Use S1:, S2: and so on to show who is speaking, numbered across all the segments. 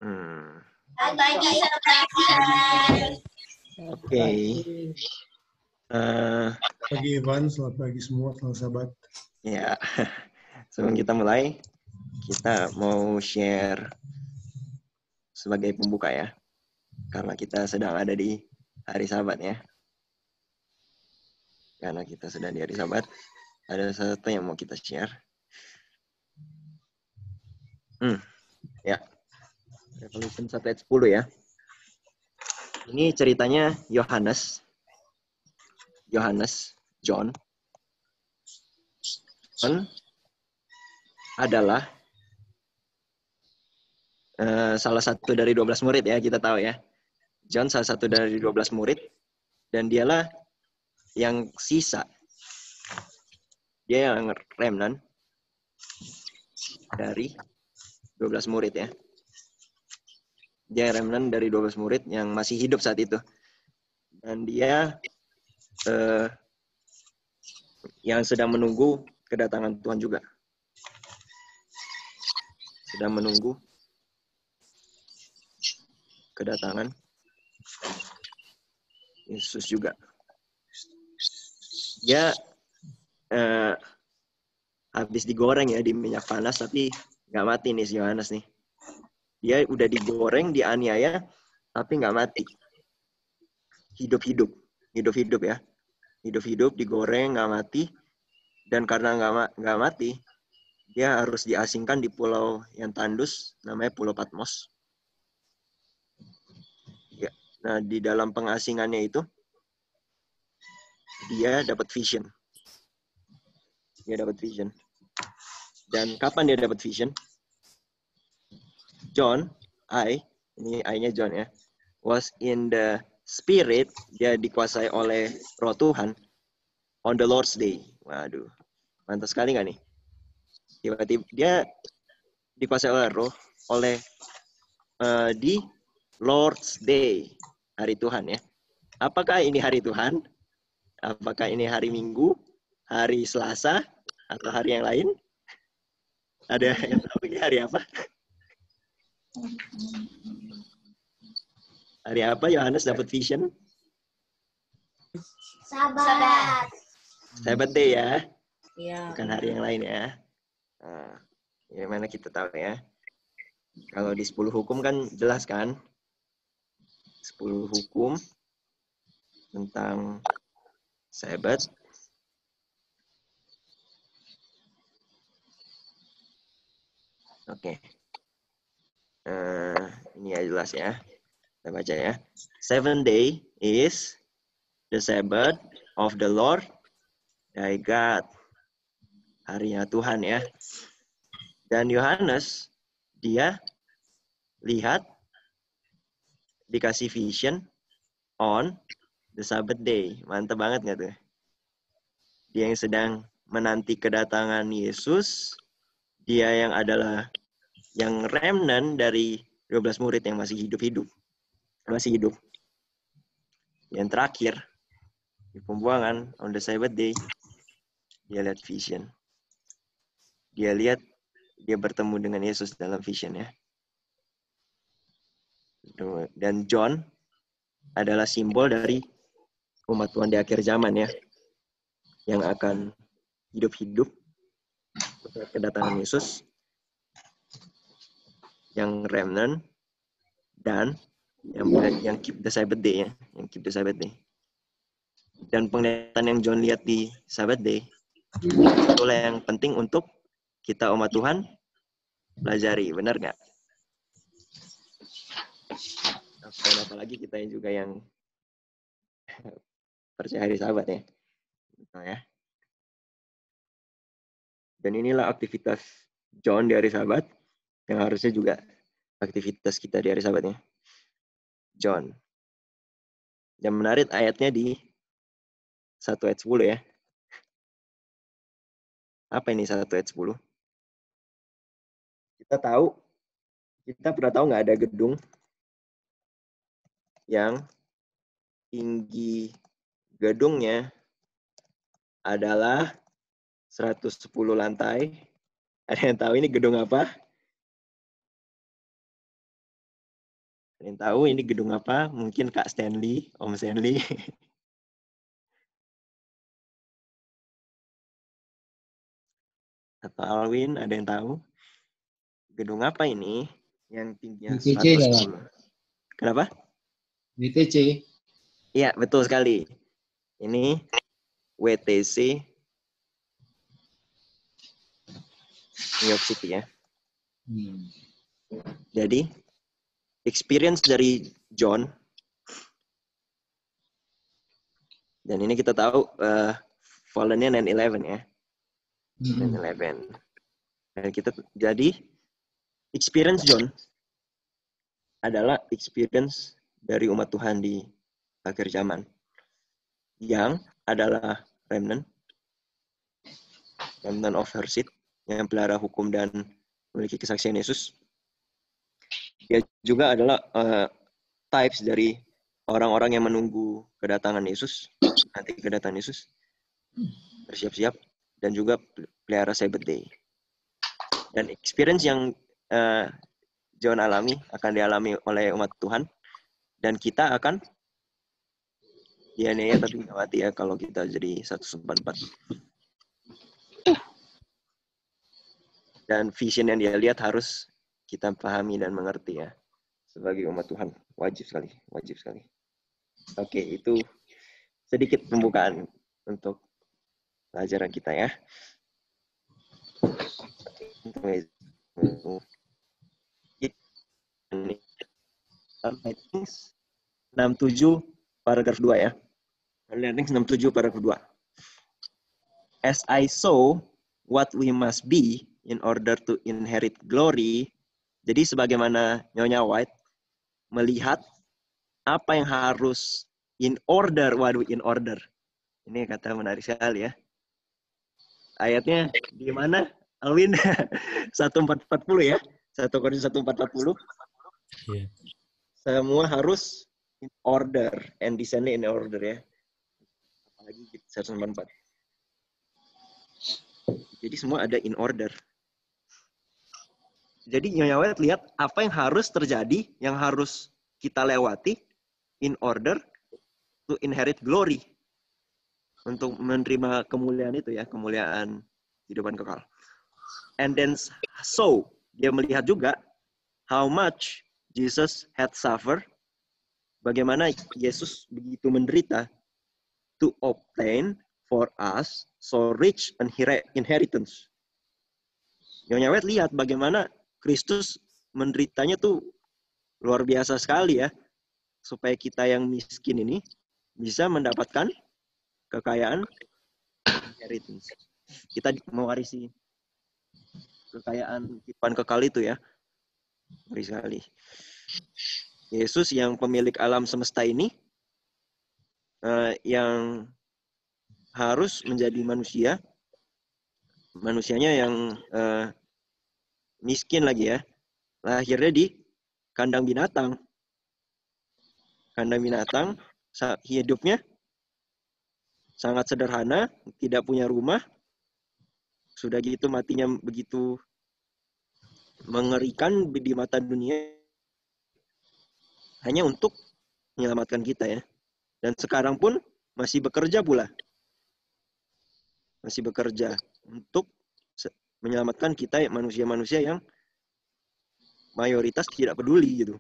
S1: Selamat pagi, sahabat.
S2: Oke.
S3: Pagi Ivan, selamat pagi semua, selamat sahabat.
S2: Ya, sebelum kita mulai, kita mau share sebagai pembuka ya. Karena kita sedang ada di Hari Sahabat ya. Karena kita sedang di Hari Sahabat, ada sesuatu yang mau kita share. Ya. Revelation 1 ayat 10 ya. Ini ceritanya John adalah salah satu dari 12 murid ya, kita tahu ya. John salah satu dari 12 murid, dan dialah yang sisa. Dia yang remnant dari 12 murid ya. Dia remnant dari 12 murid yang masih hidup saat itu. Dan dia yang sedang menunggu kedatangan Tuhan juga. Sedang menunggu kedatangan Yesus juga. Dia habis digoreng ya di minyak panas, tapi nggak mati nih si Yohanes nih. Dia udah digoreng, dianiaya, tapi nggak mati. Hidup-hidup ya. Hidup-hidup, digoreng, nggak mati. Dan karena nggak mati, dia harus diasingkan di pulau yang tandus, namanya Pulau Patmos. Ya. Nah, di dalam pengasingannya itu, dia dapat vision. Dan kapan dia dapat vision? John, ini I-nya John ya, was in the spirit, dia dikuasai oleh roh Tuhan, on the Lord's Day. Waduh, mantap sekali nggak nih? Tiba-tiba dia dikuasai oleh roh, di Lord's Day, hari Tuhan ya. Apakah ini hari Tuhan? Apakah ini hari Minggu, hari Selasa, atau hari yang lain? Ada yang tahu ini hari apa? Hari apa Yohanes dapat vision? Sabat Day ya. Bukan hari yang lain ya. Nah, gimana kita tahu ya? Kalau di 10 hukum kan jelas kan? 10 hukum tentang Sabat. Oke. Ini ya jelas ya. Kita baca ya. 7 day is the Sabbath of the Lord thy God. Harinya Tuhan ya. Dan Yohanes, dia lihat, dikasih vision on the Sabbath day. Mantap banget nggak tuh? Dia yang sedang menanti kedatangan Yesus. Dia yang adalah yang remnant dari 12 murid yang masih hidup. Yang terakhir, di pembuangan, on the Sabbath day, dia lihat vision. Dia bertemu dengan Yesus dalam vision ya. Dan John adalah simbol dari umat Tuhan di akhir zaman ya. Yang akan hidup-hidup kedatangan Yesus. Yang remnant dan yang keep the Sabbath day ya. Yang keep the Sabbath day. Dan penglihatan yang John lihat di Sabbath day, itulah yang penting untuk kita umat Tuhan pelajari, benar nggak? Dan apalagi kita juga yang percaya hari Sabat ya. Nah, ya. Dan inilah aktivitas John di hari Sabat, yang harusnya juga aktivitas kita di hari Sabatnya. John. Yang menarik ayatnya di 1 ayat 10 ya. Apa ini 1 ayat 10? Kita pernah tahu nggak ada gedung yang tinggi gedungnya adalah 110 lantai. Ada yang tahu ini gedung apa? Ada yang tahu ini gedung apa? Mungkin Kak Stanley, Om Stanley. Atau Alwin, ada yang tahu? Gedung apa ini? Yang tingginya
S4: WTC
S2: 110. Kenapa?
S4: WTC.
S2: Iya, betul sekali. Ini WTC New York City ya. Jadi, experience dari John, dan ini kita tahu fallen-nya 9/11 ya. 9/11. Dan kita jadi experience John adalah experience dari umat Tuhan di akhir zaman yang adalah remnant of her seed, yang pelihara hukum dan memiliki kesaksian Yesus. Dia juga adalah types dari orang-orang yang menunggu kedatangan Yesus, nanti kedatangan Yesus, bersiap-siap, dan juga pelihara Sabbath day. Dan experience yang John alami akan dialami oleh umat Tuhan, dan kita akan dianiaya tapi nggak mati ya kalau kita jadi 144. Dan vision yang dia lihat harus kita pahami dan mengerti ya sebagai umat Tuhan. Wajib sekali. Oke, itu sedikit pembukaan untuk pelajaran kita ya. Learnings 67 paragraf 2 ya. Learnings 67 paragraf 2. As I saw what we must be in order to inherit glory. Jadi sebagaimana Nyonya White melihat apa yang harus in order. Waduh, in order. Ini kata menarik sekali ya. Ayatnya di mana, Alwin? 1440 ya. 1 Korintus 1440.
S5: Iya.
S2: Semua harus in order and descending in order ya. Apalagi 144. Jadi semua ada in order. Jadi Nyonya White lihat apa yang harus terjadi, yang harus kita lewati in order to inherit glory. Untuk menerima kemuliaan itu ya, kemuliaan kehidupan kekal. And then so, dia melihat juga how much Jesus had suffered, bagaimana Yesus begitu menderita to obtain for us so rich an inheritance. Nyonya White lihat bagaimana Kristus menderitanya tuh luar biasa sekali ya, supaya kita yang miskin ini bisa mendapatkan kekayaan inheritance. Kita mewarisi kekayaan kehidupan kekal itu ya. Ngeri sekali. Yesus yang pemilik alam semesta ini, yang harus menjadi manusia, manusianya yang miskin lagi ya, lahirnya di kandang binatang. Kandang binatang, hidupnya sangat sederhana, tidak punya rumah, sudah gitu matinya begitu mengerikan di mata dunia, hanya untuk menyelamatkan kita ya. Dan sekarang pun masih bekerja pula. Masih bekerja untuk menyelamatkan kita manusia-manusia yang mayoritas tidak peduli gitu.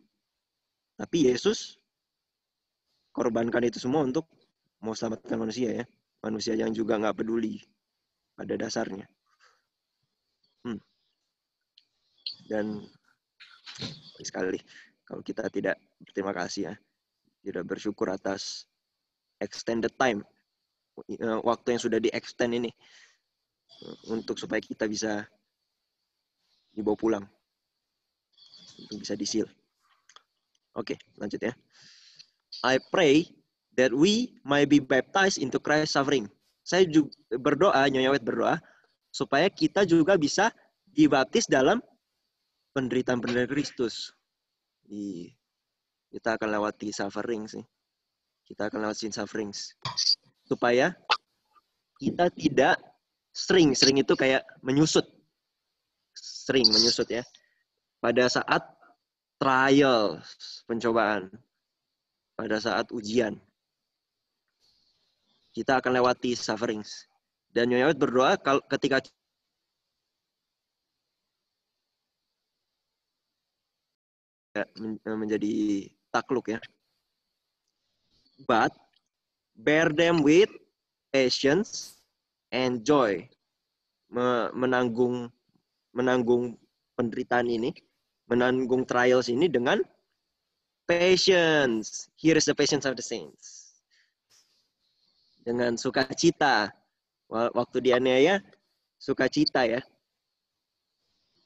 S2: Tapi Yesus korbankan itu semua untuk mau selamatkan manusia ya. Manusia yang juga nggak peduli pada dasarnya. Dan sekali kalau kita tidak berterima kasih ya, tidak bersyukur atas extended time, waktu yang sudah di-extend ini untuk supaya kita bisa dibawa pulang, untuk bisa diseal. Oke, lanjut ya. I pray that we might be baptized into Christ's suffering. Saya juga berdoa, Nyonya White berdoa, supaya kita juga bisa dibaptis dalam penderitaan Kristus. Kita akan lewati suffering sih. Kita akan lewati sufferings. Supaya kita tidak sering itu kayak menyusut. Sering menyusut ya. Pada saat trials, pencobaan. Pada saat ujian. Kita akan lewati sufferings. Dan Nyonya Wet berdoa ketika menjadi takluk ya. But bear them with patience and joy. Menanggung penderitaan ini, menanggung trials ini dengan patience. Here is the patience of the saints. Dengan sukacita. Waktu dianiaya, sukacita ya.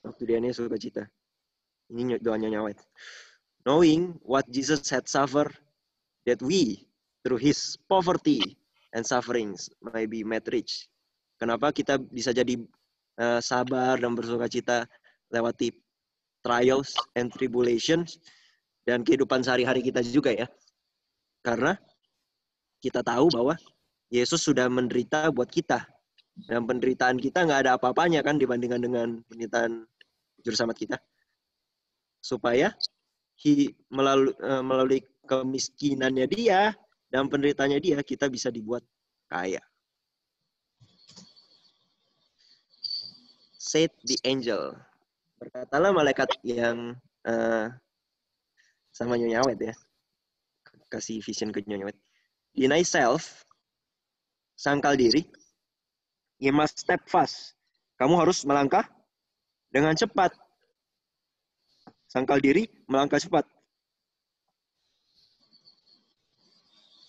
S2: Waktu dianiaya, sukacita. Ini doanya Nyonya Wet. Knowing what Jesus had suffered, that we, through his poverty and sufferings, may be made rich. Kenapa kita bisa jadi sabar dan bersukacita lewati trials and tribulations dan kehidupan sehari-hari kita juga ya. Karena kita tahu bahwa Yesus sudah menderita buat kita. Dan penderitaan kita nggak ada apa-apanya kan dibandingkan dengan penderitaan Juru Selamat kita. Supaya melalui kemiskinannya dia dan penderitaannya dia, kita bisa dibuat kaya. Said the angel. Berkatalah malaikat yang sama Nyonya Wet ya. Kasih vision ke Nyonya Wet. Deny self, sangkal diri. You must step fast. Kamu harus melangkah dengan cepat. Sangkal diri, melangkah cepat.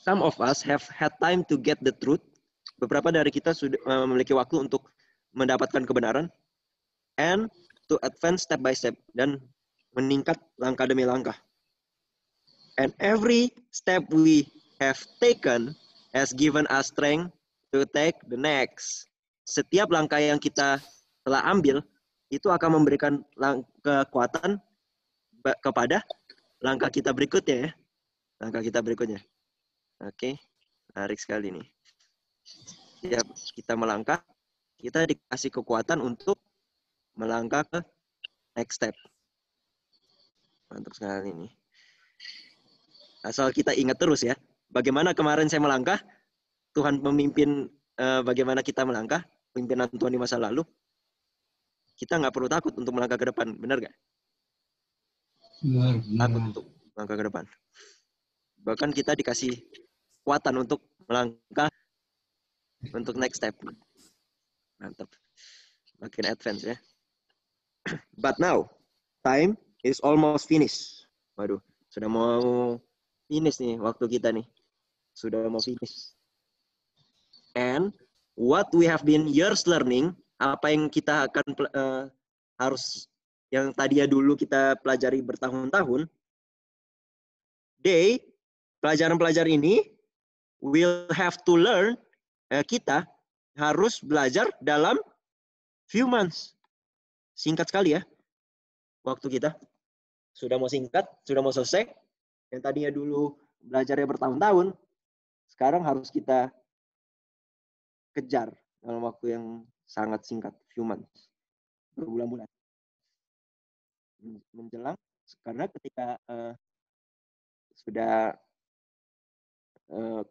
S2: Some of us have had time to get the truth. Beberapa dari kita sudah memiliki waktu untuk mendapatkan kebenaran. And to advance step by step. Dan meningkat langkah demi langkah. And every step we have taken has given us strength to take the next. Setiap langkah yang kita telah ambil, itu akan memberikan kekuatan kepada langkah kita berikutnya ya. Langkah kita berikutnya. Oke, menarik sekali nih. Setiap kita melangkah, kita dikasih kekuatan untuk melangkah ke next step. Mantap sekali nih. Asal kita ingat terus ya, bagaimana kemarin saya melangkah, Tuhan memimpin bagaimana kita melangkah, pimpinan Tuhan di masa lalu, kita nggak perlu takut untuk melangkah ke depan, benar nggak? Takut untuk melangkah ke depan. Bahkan kita dikasih kekuatan untuk melangkah untuk next step. Mantap. Makin advance ya. But now, time is almost finished. Waduh, sudah mau finish nih waktu kita nih. Sudah mau finish. And what we have been years learning, apa yang kita akan harus, yang tadinya dulu kita pelajari bertahun-tahun, pelajaran-pelajaran ini will have to learn, kita harus belajar dalam few months. Singkat sekali ya, waktu kita sudah mau singkat, sudah mau selesai. Yang tadinya dulu belajarnya bertahun-tahun, sekarang harus kita kejar dalam waktu yang sangat singkat, few months, berbulan-bulan. Menjelang, karena ketika sudah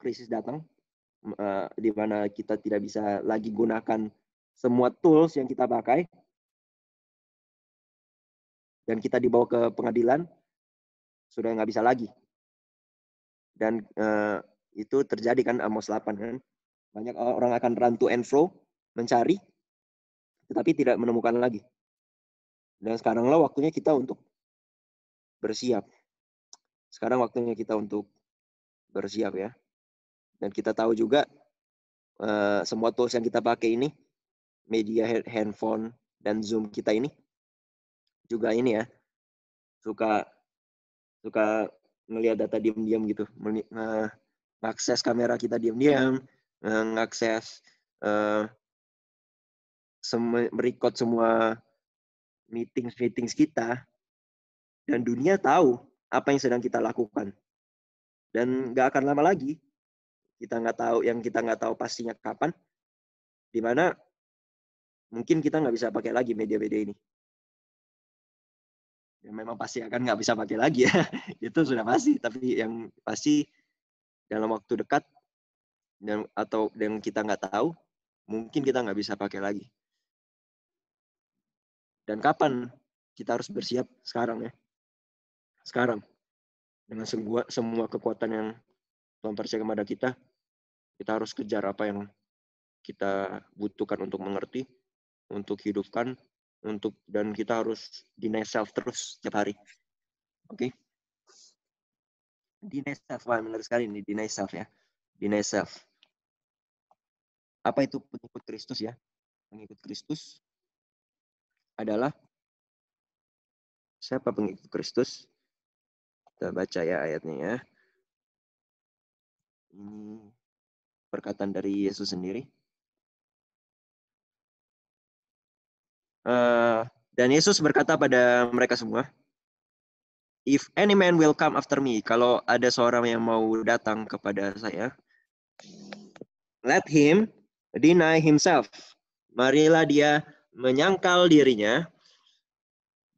S2: krisis datang, di mana kita tidak bisa lagi gunakan semua tools yang kita pakai, dan kita dibawa ke pengadilan, sudah nggak bisa lagi. Dan itu terjadi kan Amos 8 kan. Banyak orang akan run to and fro, mencari, tetapi tidak menemukan lagi. Dan sekaranglah waktunya kita untuk bersiap. Sekarang waktunya kita untuk bersiap ya. Dan kita tahu juga semua tools yang kita pakai ini, media handphone dan Zoom kita ini, juga ini ya, suka ngelihat data diam-diam gitu, mengakses kamera kita diam-diam, mengakses merecord semua meetings kita, dan dunia tahu apa yang sedang kita lakukan. Dan nggak akan lama lagi, kita nggak tahu pastinya kapan, di mana mungkin kita nggak bisa pakai lagi media-media ini. Ya, memang pasti akan nggak bisa pakai lagi ya. Itu sudah pasti. Tapi yang pasti dalam waktu dekat atau yang kita nggak tahu, mungkin kita nggak bisa pakai lagi. Dan kapan kita harus bersiap? Sekarang ya. Sekarang. Dengan semua kekuatan yang Tuhan percaya kepada kita harus kejar apa yang kita butuhkan untuk mengerti, untuk hidupkan, dan kita harus deny self terus setiap hari. Oke? Deny self, wah benar sekali ini, deny self ya. Deny self. Apa itu pengikut Kristus ya? Pengikut Kristus adalah siapa pengikut Kristus? Kita baca ya ayatnya ya. Ini perkataan dari Yesus sendiri. Dan Yesus berkata pada mereka semua, "If any man will come after me," kalau ada seorang yang mau datang kepada saya, "let him deny himself." Marilah dia menyangkal dirinya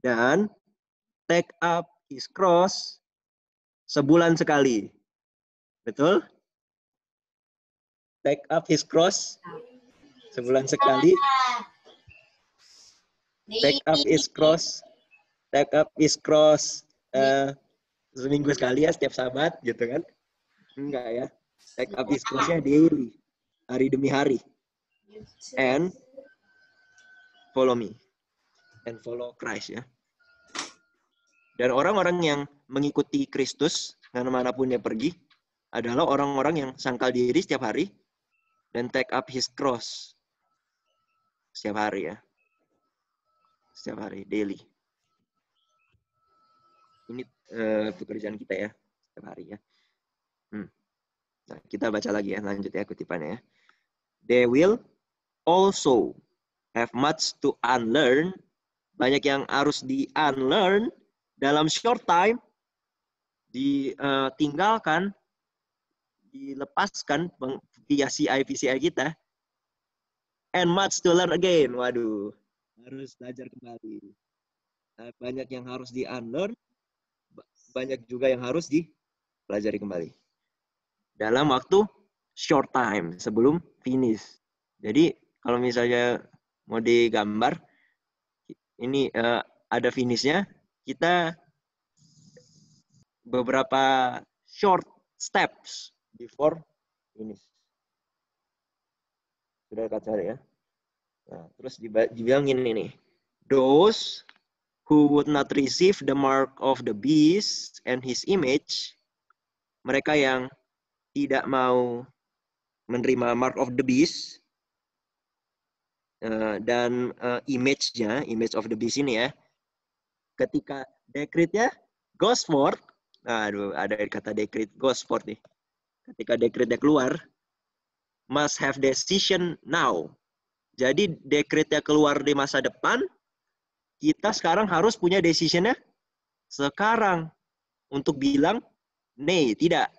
S2: dan take up his cross sebulan sekali. Betul? Take up his cross sebulan sekali. Take up his cross. Take up his cross seminggu sekali ya, setiap Sabat gitu kan. Enggak ya. Take up his cross-nya daily. Hari demi hari. And follow me. And follow Christ ya. Dan orang-orang yang mengikuti Kristus, kemanapun dia pergi, adalah orang-orang yang sangkal diri setiap hari dan take up his cross setiap hari ya. Setiap hari, daily. Ini pekerjaan kita ya, setiap hari ya. Nah, kita baca lagi ya, lanjut ya kutipannya ya. They will also have much to unlearn. Banyak yang harus di-unlearn dalam short time, ditinggalkan, dilepaskan PCI kita. And much to learn again. Waduh, harus belajar kembali. Nah, banyak yang harus di-unlearn, banyak juga yang harus dipelajari kembali. Dalam waktu short time, sebelum finish. Jadi, kalau misalnya mau digambar, ini ada finishnya, kita beberapa short steps before finish. Sudah kaca ya. Nah, terus dibilang gini nih. Those who would not receive the mark of the beast and his image, mereka yang tidak mau menerima mark of the beast dan image of the beast ini ya, ketika dekretnya goes forth, aduh ada kata dekret goes forth nih, ketika dekretnya keluar, must have decision now. Jadi dekretnya keluar di masa depan, kita sekarang harus punya decisionnya sekarang untuk bilang, nay, tidak.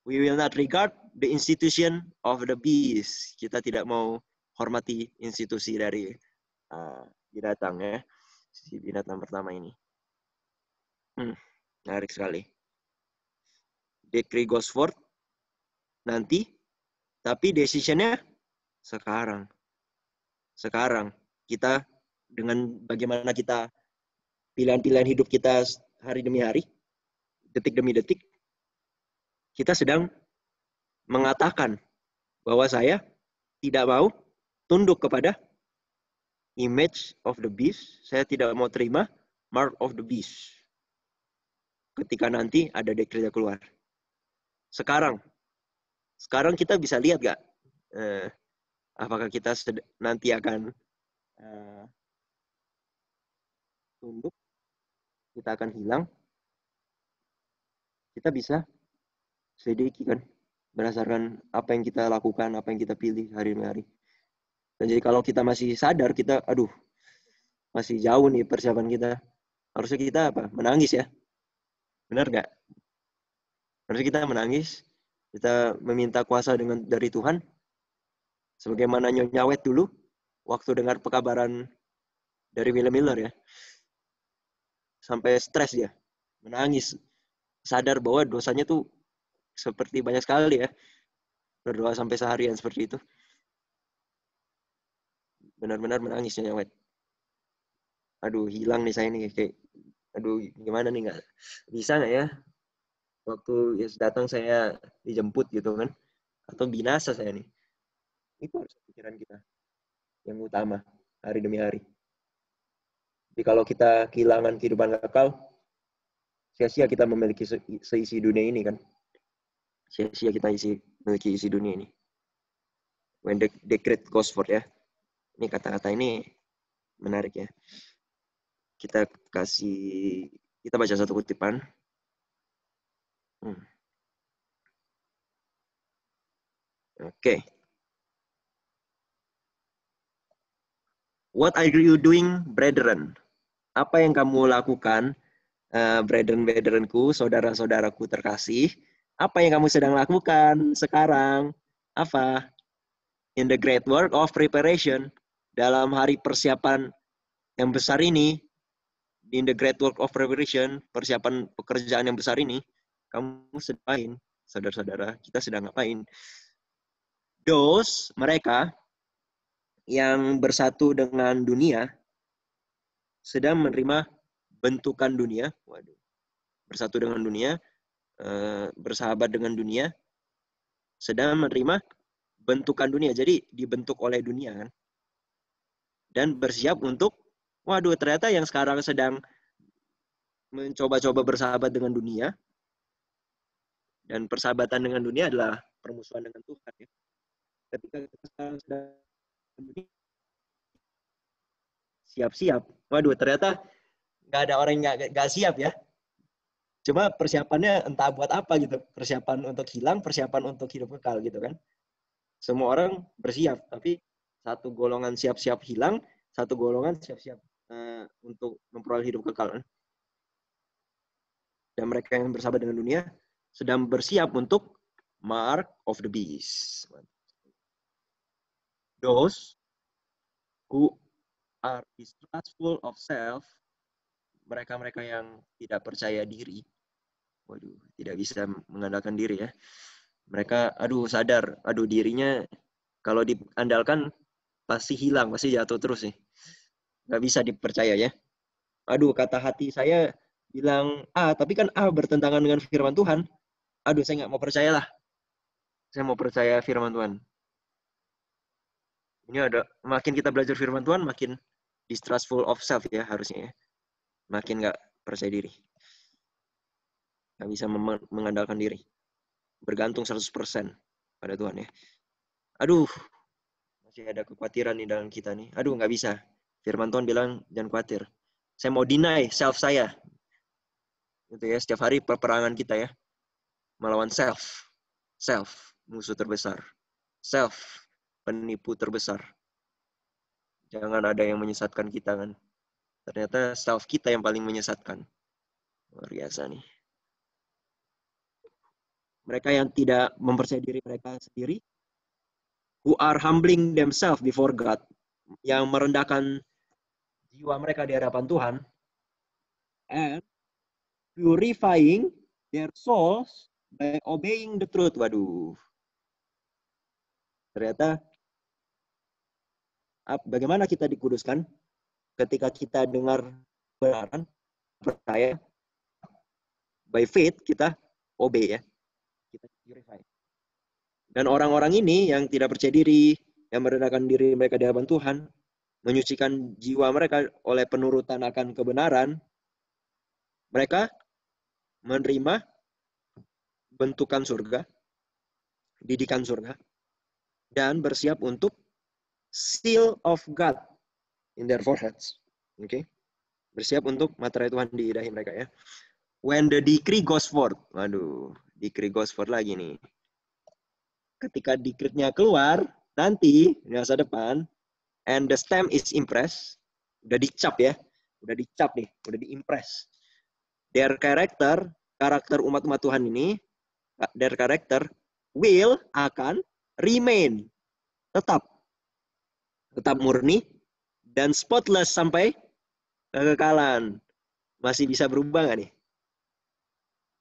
S2: We will not regard the institution of the beast. Kita tidak mau hormati institusi dari binatang ya. Si binatang pertama ini. Menarik sekali. Decree goes forth nanti, tapi decisionnya sekarang. Sekarang kita dengan bagaimana kita pilihan-pilihan hidup kita hari demi hari, detik demi detik, kita sedang mengatakan bahwa saya tidak mau tunduk kepada image of the beast. Saya tidak mau terima mark of the beast. Ketika nanti ada dekretnya keluar. Sekarang kita bisa lihat gak? Apakah kita nanti akan tunduk? Kita akan hilang? Kita bisa selidiki kan? Berdasarkan apa yang kita lakukan, apa yang kita pilih hari demi hari. Dan jadi kalau kita masih sadar, kita, masih jauh nih persiapan kita. Harusnya kita menangis ya. Benar nggak? Harusnya kita menangis. Kita meminta kuasa dari Tuhan. Sebagaimana Nyonya Wet dulu, waktu dengar pekabaran dari William Miller ya. sampai stres dia, menangis, sadar bahwa dosanya tuh seperti banyak sekali ya, berdoa sampai seharian seperti itu. Benar-benar menangis Nyonya White. Aduh, hilang nih saya nih, kayak, aduh gimana nih, nggak bisa nggak ya? Waktu Yesus datang saya dijemput gitu kan, atau binasa saya nih. Itu harus pikiran kita yang utama hari demi hari. Jadi kalau kita kehilangan kehidupan kekal, sia-sia kita memiliki seisi dunia ini kan. Sia-sia kita memiliki isi dunia ini. When the great goes forth ya. Ini kata-kata ini menarik ya. Kita baca satu kutipan. Oke. What are you doing, brethren? Apa yang kamu lakukan, brethren-brethrenku, saudara-saudaraku terkasih? Apa yang kamu sedang lakukan sekarang? Apa? In the great work of preparation, dalam hari persiapan yang besar ini, in the great work of preparation, persiapan pekerjaan yang besar ini, kamu sedang ngapain? Saudara-saudara, kita sedang ngapain? Those, mereka, yang bersatu dengan dunia, sedang menerima bentukan dunia, bersatu dengan dunia, bersahabat dengan dunia, sedang menerima bentukan dunia. Jadi dibentuk oleh dunia kan. Dan bersiap untuk, ternyata yang sekarang sedang mencoba-coba bersahabat dengan dunia, dan persahabatan dengan dunia adalah permusuhan dengan Tuhan. Ya. Ketika kita sedang siap-siap, ternyata nggak ada orang yang nggak siap ya. Cuma persiapannya entah buat apa gitu. Persiapan untuk hilang, persiapan untuk hidup kekal gitu kan. Semua orang bersiap, tapi satu golongan siap-siap hilang, satu golongan siap-siap untuk memperoleh hidup kekal. Dan mereka yang bersahabat dengan dunia sedang bersiap untuk mark of the beast. Those who are distrustful of self, mereka-mereka yang tidak percaya diri, tidak bisa mengandalkan diri ya. Mereka, sadar, dirinya kalau diandalkan pasti hilang, pasti jatuh terus nih. Nggak bisa dipercaya ya. Kata hati saya bilang A, tapi kan A bertentangan dengan firman Tuhan. Saya nggak mau percayalah. Saya mau percaya firman Tuhan. Ini makin kita belajar firman Tuhan, makin distrustful of self ya harusnya ya. Makin nggak percaya diri. Nggak bisa mengandalkan diri. Bergantung 100% pada Tuhan ya. Masih ada kekhawatiran di dalam kita nih. Nggak bisa. Firman Tuhan bilang, jangan khawatir. Saya mau deny self saya. Itu ya, setiap hari peperangan kita ya. Melawan self. Self, musuh terbesar. Self, penipu terbesar. Jangan ada yang menyesatkan kita kan. Ternyata self kita yang paling menyesatkan. Luar biasa nih. Mereka yang tidak mempercayai diri mereka sendiri, who are humbling themselves before God, yang merendahkan jiwa mereka di hadapan Tuhan, and purifying their souls by obeying the truth. Ternyata bagaimana kita dikuduskan ketika kita dengar kebenaran, percaya, by faith kita obey ya. Kita purify. Dan orang-orang ini yang tidak percaya diri, yang merendahkan diri mereka di hadapan Tuhan, menyucikan jiwa mereka oleh penurutan akan kebenaran, mereka menerima bentukan surga, didikan surga, dan bersiap untuk seal of God in their foreheads. Okay? Bersiap untuk materai Tuhan di dahi mereka ya. When the decree goes forth. Decree goes forth lagi nih. Ketika decree-nya keluar, nanti, di masa depan, and the stamp is impressed, udah dicap ya, udah dicap nih, udah diimpress. Their karakter umat-umat Tuhan ini, their character will, akan, remain, tetap murni, dan spotless sampai kekekalan. Masih bisa berubah nggak nih?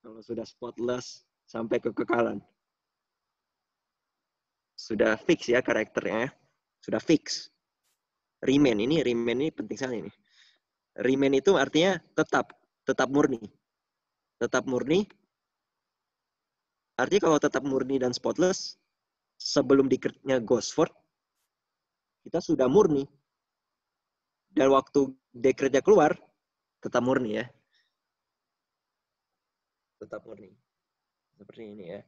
S2: Kalau sudah spotless sampai kekekalan. Sudah fix ya karakternya. Sudah fix. Remain ini penting sekali nih. Remain itu artinya tetap murni. Tetap murni. Artinya kalau tetap murni dan spotless, sebelum decree-nya Gosford, kita sudah murni. Dan waktu dekretnya keluar, tetap murni ya. Tetap murni. Seperti ini ya.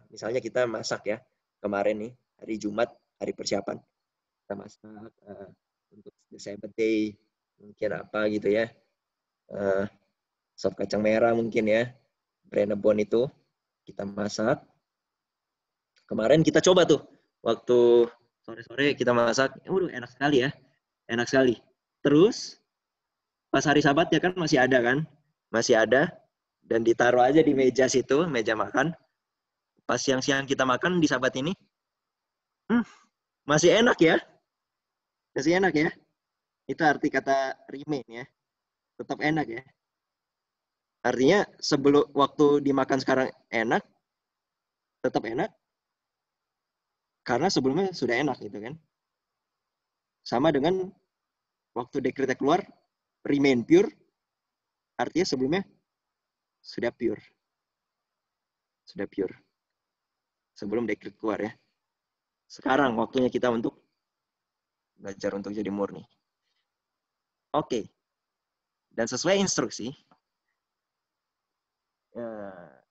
S2: Misalnya kita masak ya. Kemarin nih, hari Jumat, hari persiapan. Kita masak untuk the Sabbath day. Mungkin apa gitu ya. Sop kacang merah mungkin ya. Brenebon itu. Kita masak. Kemarin kita coba tuh. Waktu sore-sore kita masak. Enak sekali ya. Enak sekali. Terus, pas hari Sabatnya kan masih ada kan? Masih ada. Dan ditaruh aja di meja situ, meja makan. Pas siang-siang kita makan di Sabat ini, masih enak ya. Masih enak ya. Itu arti kata remain ya. Tetap enak ya. Artinya sebelum waktu dimakan sekarang enak, tetap enak. Karena sebelumnya sudah enak gitu kan. Sama dengan waktu dekretnya keluar, remain pure. Artinya sebelumnya sudah pure. Sudah pure. Sebelum dekret keluar ya. Sekarang waktunya kita untuk belajar untuk jadi murni. Oke. Dan sesuai instruksi,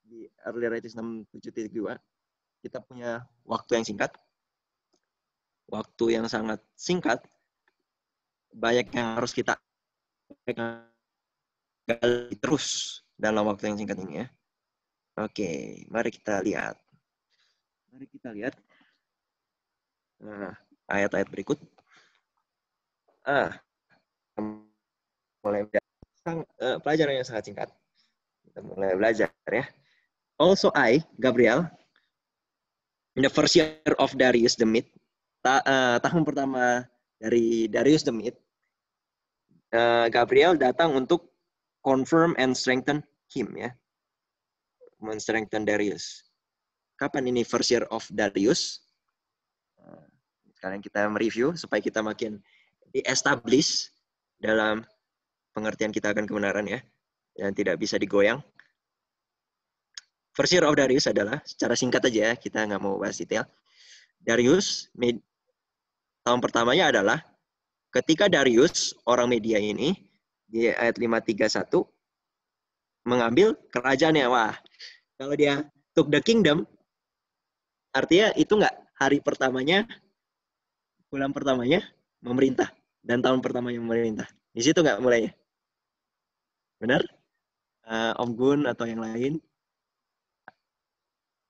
S2: di Early Writings 67.2, kita punya waktu yang singkat. Waktu yang sangat singkat. Banyak yang harus kita gali terus dalam waktu yang singkat ini ya. Oke, mari kita lihat. Ayat-ayat berikut. Mulai pelajaran yang sangat singkat. Kita mulai belajar ya. Also I, Gabriel, in the first year of Darius the Mede, tahun pertama dari Darius the Mede, Gabriel datang untuk confirm and strengthen him ya. Men-strengthen Darius. Kapan ini first year of Darius? Sekarang kita mereview supaya kita makin di-establish dalam pengertian kita akan kebenaran ya. Yang tidak bisa digoyang. First year of Darius adalah, secara singkat aja ya, kita nggak mau bahas detail. Darius, tahun pertamanya adalah ketika Darius, orang Media ini, di ayat 531, mengambil kerajaannya. Wah, kalau dia took the kingdom, artinya itu nggak hari pertamanya, bulan pertamanya memerintah, dan tahun pertamanya memerintah. Di situ nggak mulainya. Benar? Om Gun atau yang lain?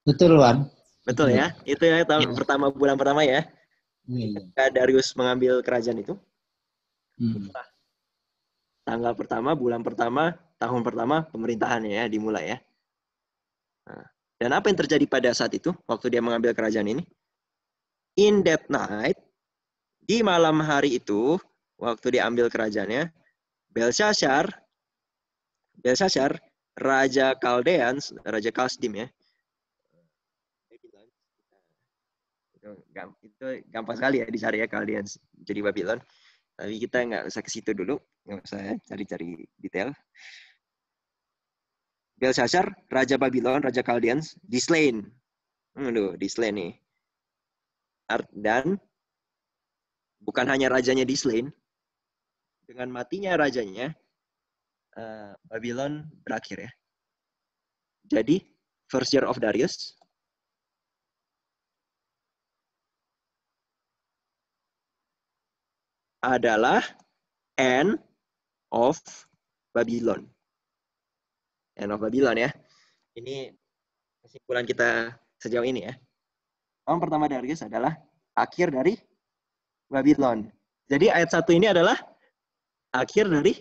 S4: Betul, Wan.
S2: Betul ya? Itu ya tahun pertama, bulan pertama ya? Ketika Darius mengambil kerajaan itu. Tanggal pertama, bulan pertama, tahun pertama pemerintahannya ya, dimulai ya. Dan apa yang terjadi pada saat itu, waktu dia mengambil kerajaan ini? In that night, di malam hari itu, waktu dia ambil kerajaannya, Belshazzar, Raja Chaldeans, Raja Kalsdim ya. Itu gampang sekali ya dicari ya, Chaldeans jadi Babylon. Tapi kita nggak usah ke situ dulu, nggak usah cari-cari detail. Belshazzar, Raja Babylon, Raja Chaldeans, dislain. Dislain nih. Dan bukan hanya rajanya dislain, dengan matinya rajanya, Babylon berakhir ya. Jadi, first year of Darius adalah end of Babylon. End of Babylon ya. Ini kesimpulan kita sejauh ini ya. Tahun pertama Darius adalah akhir dari Babylon. Jadi ayat 1 ini adalah akhir dari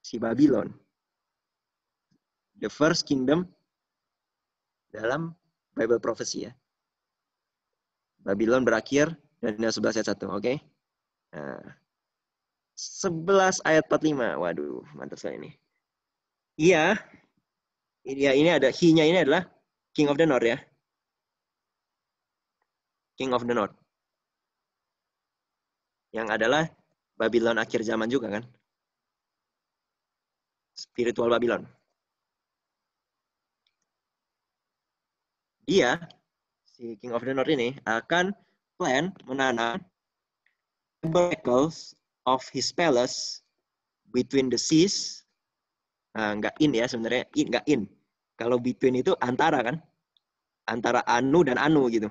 S2: si Babylon. The first kingdom dalam Bible prophecy ya. Babylon berakhir dan 11 ayat 1, oke? Nah, 11 ayat 45. Waduh, mantap sekali ini. Iya. Ya, ini ada he-nya ini adalah King of the North ya. King of the North. Yang adalah Babylon akhir zaman juga kan. Spiritual Babylon. Dia, si King of the North ini, akan menanam tabernacles of his palace between the seas. Nah, nggak in ya sebenarnya, nggak in. Kalau between itu antara kan. Antara anu dan anu gitu.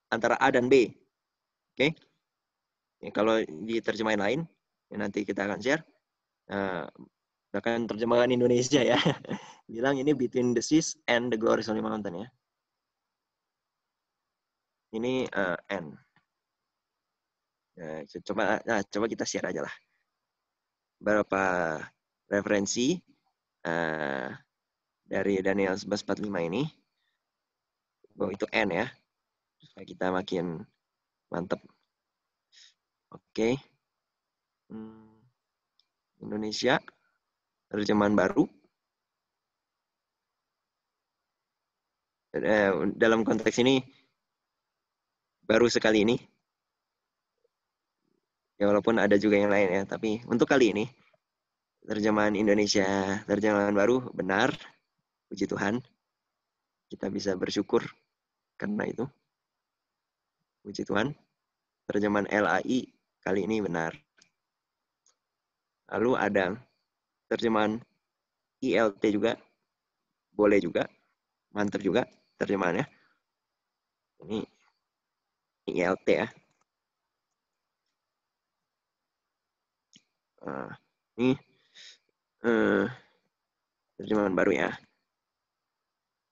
S2: Antara A dan B. Oke. Ya, kalau di terjemahan lain, ya nanti kita akan share. Bahkan terjemahan Indonesia ya. Bilang ini between the seas and the glorious holy mountain ya. Ini N. Coba kita share aja lah. Beberapa referensi dari Daniel 11:45 ini. Bahwa itu N ya. Supaya kita makin mantap. Oke. Indonesia. Terjemahan baru. Dalam konteks ini baru sekali ini. Ya walaupun ada juga yang lain ya, tapi untuk kali ini terjemahan Indonesia, terjemahan baru benar. Puji Tuhan. Kita bisa bersyukur karena itu. Puji Tuhan. Terjemahan LAI kali ini benar. Lalu ada terjemahan ILT juga. Boleh juga. Mantap juga terjemahannya. Ini ILT ya. Ini terjemahan baru ya.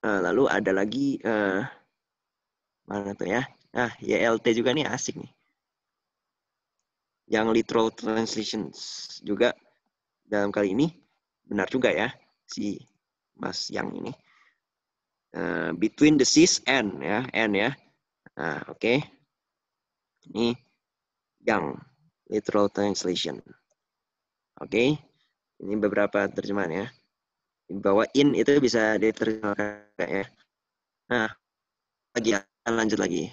S2: Lalu ada lagi mana tuh ya? YLT juga nih asik nih. Yang literal translations juga dalam kali ini benar juga ya si Mas yang ini. Between the seas and ya, and ya. Oke. Ini yang literal translation. Oke. Ini beberapa terjemahan ya. Bahwa in itu bisa diterjemahkan ya. Lagi ya, lanjut lagi.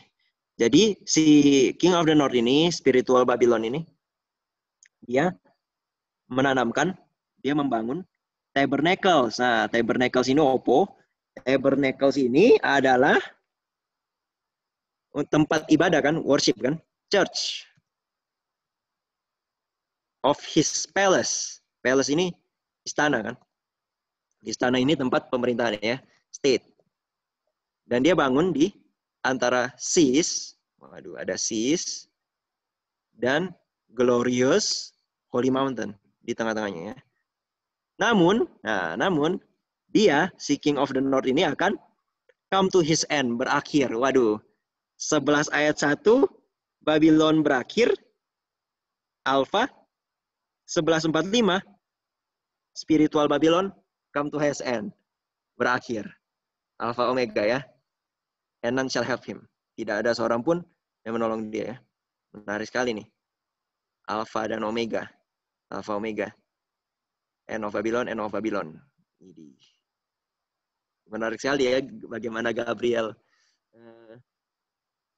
S2: Jadi si King of the North ini, spiritual Babylon ini, dia menanamkan, dia membangun tabernacles. Nah, tabernacles ini apa? Tabernacles ini adalah tempat ibadah kan, worship kan, church of his palace. Palace ini istana kan. Istana ini tempat pemerintahan ya, state. Dan dia bangun di antara seas, waduh ada seas, dan glorious holy mountain di tengah-tengahnya ya. Namun dia, si King of the North ini akan come to his end, berakhir. Waduh, 11 ayat 1, Babylon berakhir, Alpha, 11:45, spiritual Babylon come to his end, berakhir. Alpha Omega ya. And none shall have him. Tidak ada seorang pun yang menolong dia ya. Menarik sekali nih. Alpha dan Omega. Alpha Omega. End of Babylon, end of Babylon. Menarik sekali ya bagaimana Gabriel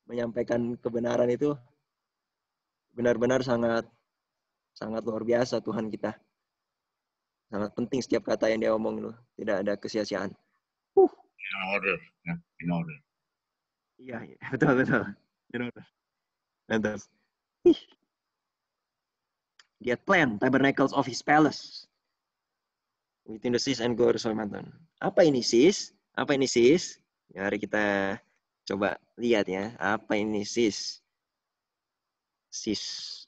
S2: menyampaikan kebenaran itu benar-benar sangat luar biasa Tuhan kita. Sangat penting setiap kata yang dia omong itu. Tidak ada kesia-siaan.
S1: In order. In order.
S2: Iya, betul. In order. Mantap. Dia plan tabernacles of his palace within the seas and glorious mountain. Apa ini seas? Ya, mari kita coba lihat ya. Apa ini seas? Seas.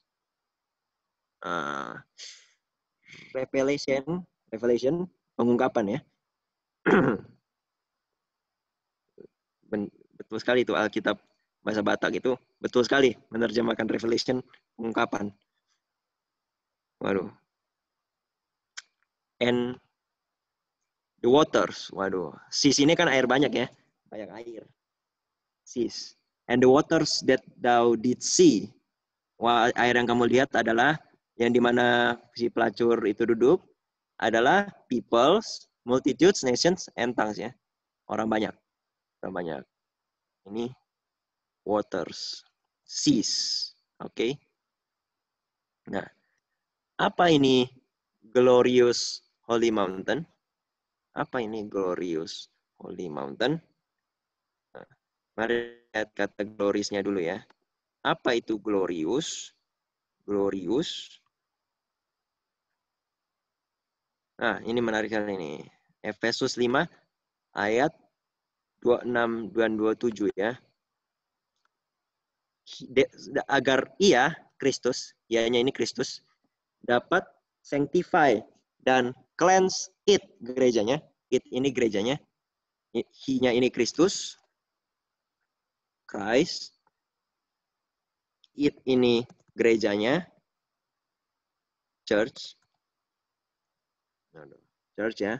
S2: Revelation, pengungkapan ya. Betul sekali itu Alkitab bahasa Batak itu betul sekali menerjemahkan Revelation pengungkapan. Waduh. And the waters. Waduh. Seas ini kan air banyak ya. Banyak air. Seas. And the waters that thou did see. Wah, air yang kamu lihat adalah yang dimana si pelacur itu duduk adalah peoples, multitudes, nations, and tongues ya. Orang banyak. Orang banyak. Ini waters, seas. Oke. Nah, apa ini glorious holy mountain? Apa ini glorious holy mountain? Nah, mari lihat kata glorious-nya dulu ya. Apa itu glorious? Glorious. Nah, ini menarik sekali ini. Efesus 5 ayat 26 dan 27 ya. Agar ia, Kristus, ianya ini Kristus, dapat sanctify dan cleanse it, gerejanya. It ini gerejanya. He-nya ini Kristus. Christ. It ini gerejanya. Church. Church ya.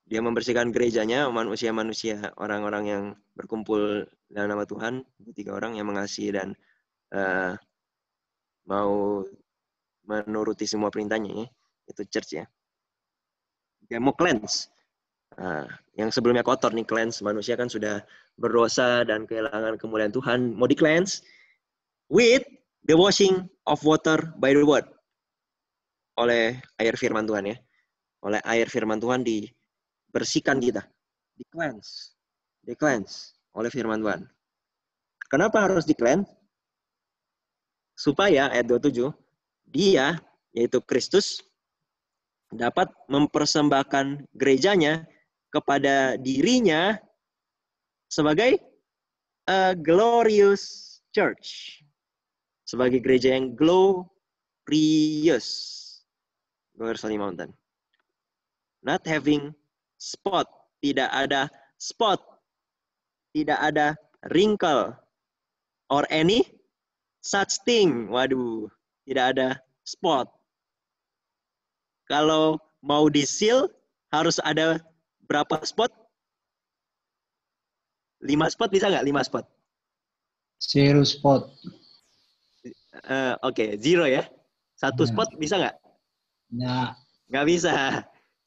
S2: Dia membersihkan gerejanya, manusia-manusia, orang-orang yang berkumpul dalam nama Tuhan, 3 orang yang mengasihi dan mau menuruti semua perintahnya ya. Itu church ya. Dia mau cleanse. Nah, yang sebelumnya kotor nih, cleanse. Manusia kan sudah berdosa dan kehilangan kemuliaan Tuhan. Mau di cleanse with the washing of water by the word. Oleh air firman Tuhan ya. Oleh air firman Tuhan dibersihkan kita. Di cleanse. Di cleanse oleh firman Tuhan. Kenapa harus di cleanse? Supaya ayat 27 dia yaitu Kristus dapat mempersembahkan gerejanya kepada dirinya sebagai a glorious church. Sebagai gereja yang glorious. Glorious Holy Mountain. Not having spot. Tidak ada spot. Tidak ada wrinkle. Or any such thing. Waduh. Tidak ada spot. Kalau mau di-seal, harus ada berapa spot? 5 spot bisa nggak? 5 spot.
S4: 0 spot.
S2: Oke, 0 ya. 1 spot bisa nggak?
S4: Nggak.
S2: Nggak bisa.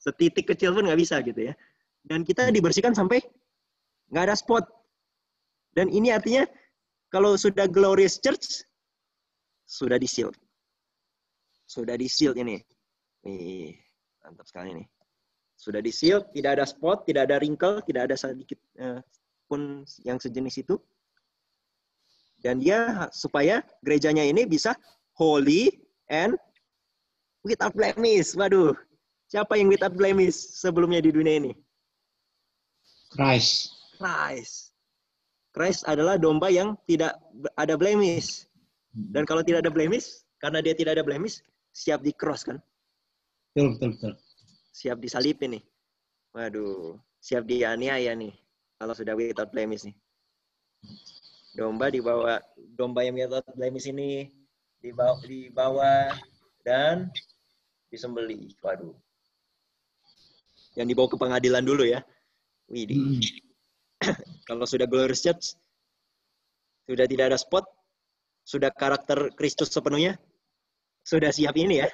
S2: Setitik kecil pun nggak bisa gitu ya. Dan kita dibersihkan sampai nggak ada spot. Dan ini artinya kalau sudah glorious church, sudah di-seal. Sudah di-seal ini. Nih, mantap sekali nih. Sudah di-seal, tidak ada spot, tidak ada wrinkle, tidak ada sedikit pun yang sejenis itu. Dan dia supaya gerejanya ini bisa holy and without blemish. Waduh, siapa yang without blemish sebelumnya di dunia ini?
S4: Christ.
S2: Christ. Christ adalah domba yang tidak ada blemish. Dan kalau tidak ada blemish, karena dia tidak ada blemish, siap di cross kan?
S4: Betul.
S2: Siap disalipin nih. Waduh, siap dianiaya nih. Kalau sudah without blemish nih. Domba yang without blemish ini dibawa dan disembelih. Waduh. Yang dibawa ke pengadilan dulu ya. Widih. Kalau sudah glorious church, sudah tidak ada spot, sudah karakter Kristus sepenuhnya, sudah siap ini ya.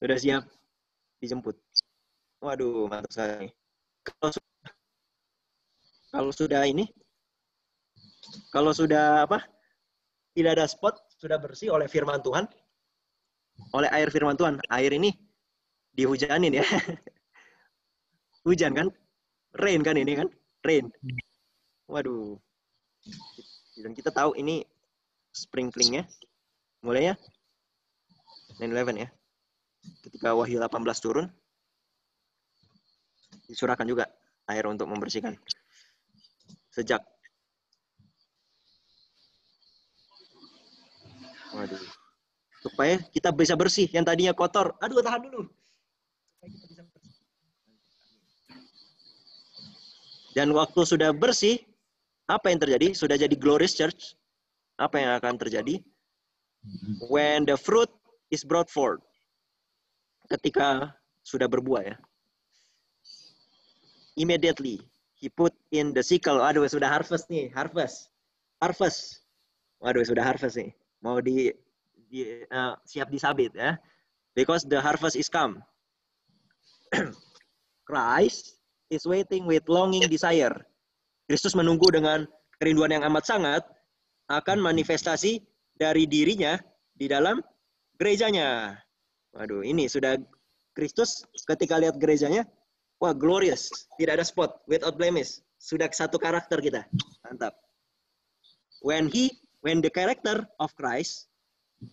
S2: Sudah siap dijemput. Waduh, mantap sekali. Kalau sudah ini, kalau sudah apa? Tidak ada spot, sudah bersih oleh firman Tuhan, oleh air firman Tuhan. Air ini dihujanin ya. Hujan kan? Rain kan ini kan? Rain. Waduh. Dan kita tahu ini sprinklingnya mulainya 9/11 ya. Ketika Wahyu 18 turun, dicurahkan juga air untuk membersihkan. Sejak. Waduh. Supaya kita bisa bersih. Yang tadinya kotor. Aduh, tahan dulu. Supaya kita bisa bersih. Dan waktu sudah bersih, apa yang terjadi? Sudah jadi glorious church. Apa yang akan terjadi? When the fruit is brought forth. Ketika sudah berbuah ya. Immediately, he put in the sickle. Aduh, sudah harvest nih. Harvest. Waduh, sudah harvest nih. Mau siap disabit ya. Because the harvest is come. Christ is waiting with longing desire. Kristus menunggu dengan kerinduan yang amat sangat akan manifestasi dari dirinya di dalam gerejanya. Waduh, ini sudah Kristus ketika lihat gerejanya, wah glorious, tidak ada spot, without blemish. Sudah satu karakter kita. Mantap. When the character of Christ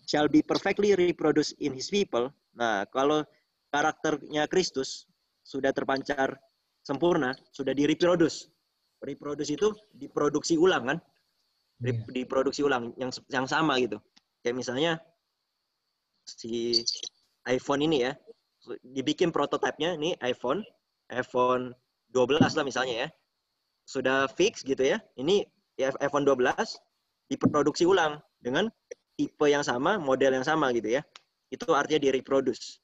S2: shall be perfectly reproduced in his people. Nah, kalau karakternya Kristus sudah terpancar sempurna, sudah direproduce. Reproduce itu diproduksi ulang kan? Diproduksi ulang yang sama gitu. Kayak misalnya si iPhone ini ya, dibikin prototipenya ini iPhone 12 lah misalnya ya. Sudah fix gitu ya. Ini iPhone 12 diproduksi ulang dengan tipe yang sama, model yang sama gitu ya. Itu artinya direproduce.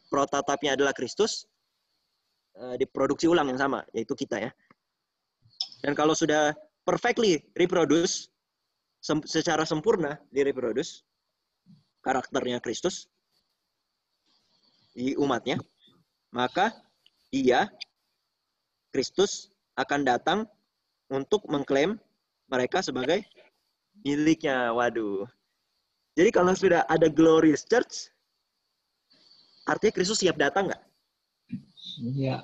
S2: Prototipenya adalah Kristus, diproduksi ulang yang sama, yaitu kita ya. Dan kalau sudah perfectly reproduce, secara sempurna direproduce, karakternya Kristus di umatnya, maka dia, Kristus, akan datang untuk mengklaim mereka sebagai miliknya. Waduh. Jadi kalau sudah ada glorious church, artinya Kristus siap datang nggak?
S4: Iya.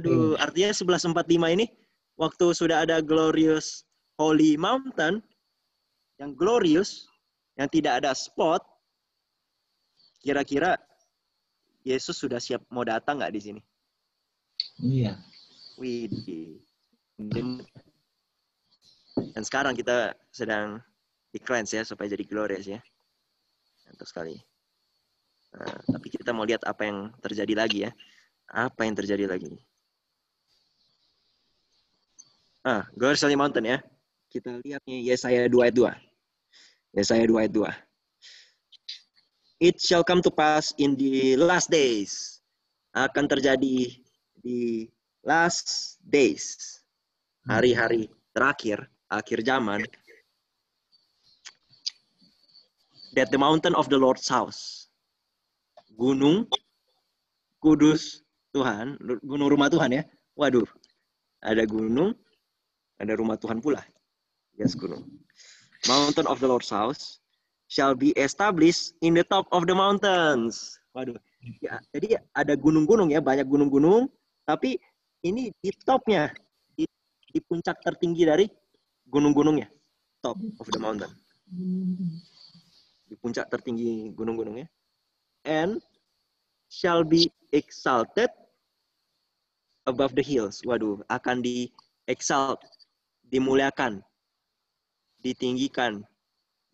S2: Aduh, artinya 1145 ini, waktu sudah ada glorious holy mountain, yang glorious, yang tidak ada spot, kira-kira Yesus sudah siap mau datang nggak di sini?
S4: Iya.
S2: Widih. Dan sekarang kita sedang di-cleanse ya, supaya jadi glorious ya. Mantap sekali. Nah, tapi kita mau lihat apa yang terjadi lagi ya. Apa yang terjadi lagi? Glorious Holy Mountain ya. Kita lihat nih Yesaya 2 ayat 2. Yesaya 2 ayat 2. It shall come to pass in the last days. Akan terjadi di last days. Hari-hari terakhir, akhir zaman. That the mountain of the Lord's house. Gunung kudus Tuhan, gunung rumah Tuhan ya. Waduh, ada gunung, ada rumah Tuhan pula. Yes, gunung. Mountain of the Lord's house shall be established in the top of the mountains. Waduh, ya, jadi ada gunung-gunung ya, banyak gunung-gunung, tapi ini di topnya, di puncak tertinggi dari gunung-gunungnya, top of the mountain. Di puncak tertinggi gunung-gunungnya. And shall be exalted above the hills. Waduh, akan di-exalt, dimuliakan, ditinggikan,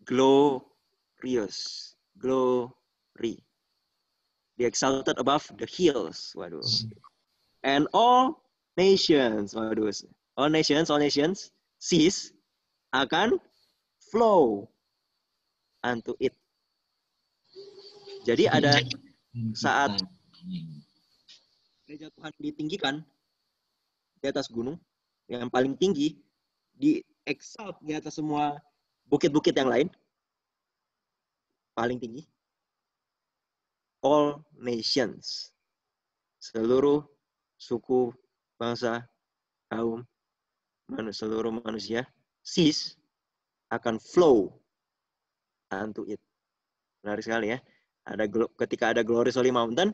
S2: glorious, glory. Di-exalted above the hills. Waduh. And all nations, waduh, all nations, seas, akan flow unto it. Jadi ada saat gereja Tuhan ditinggikan di atas gunung yang paling tinggi, di exalt di atas semua bukit-bukit yang lain, paling tinggi. All nations, seluruh suku, bangsa, kaum, seluruh manusia, seas akan flow unto it. Menarik sekali ya. Ketika ada Glorious Holy Mountain,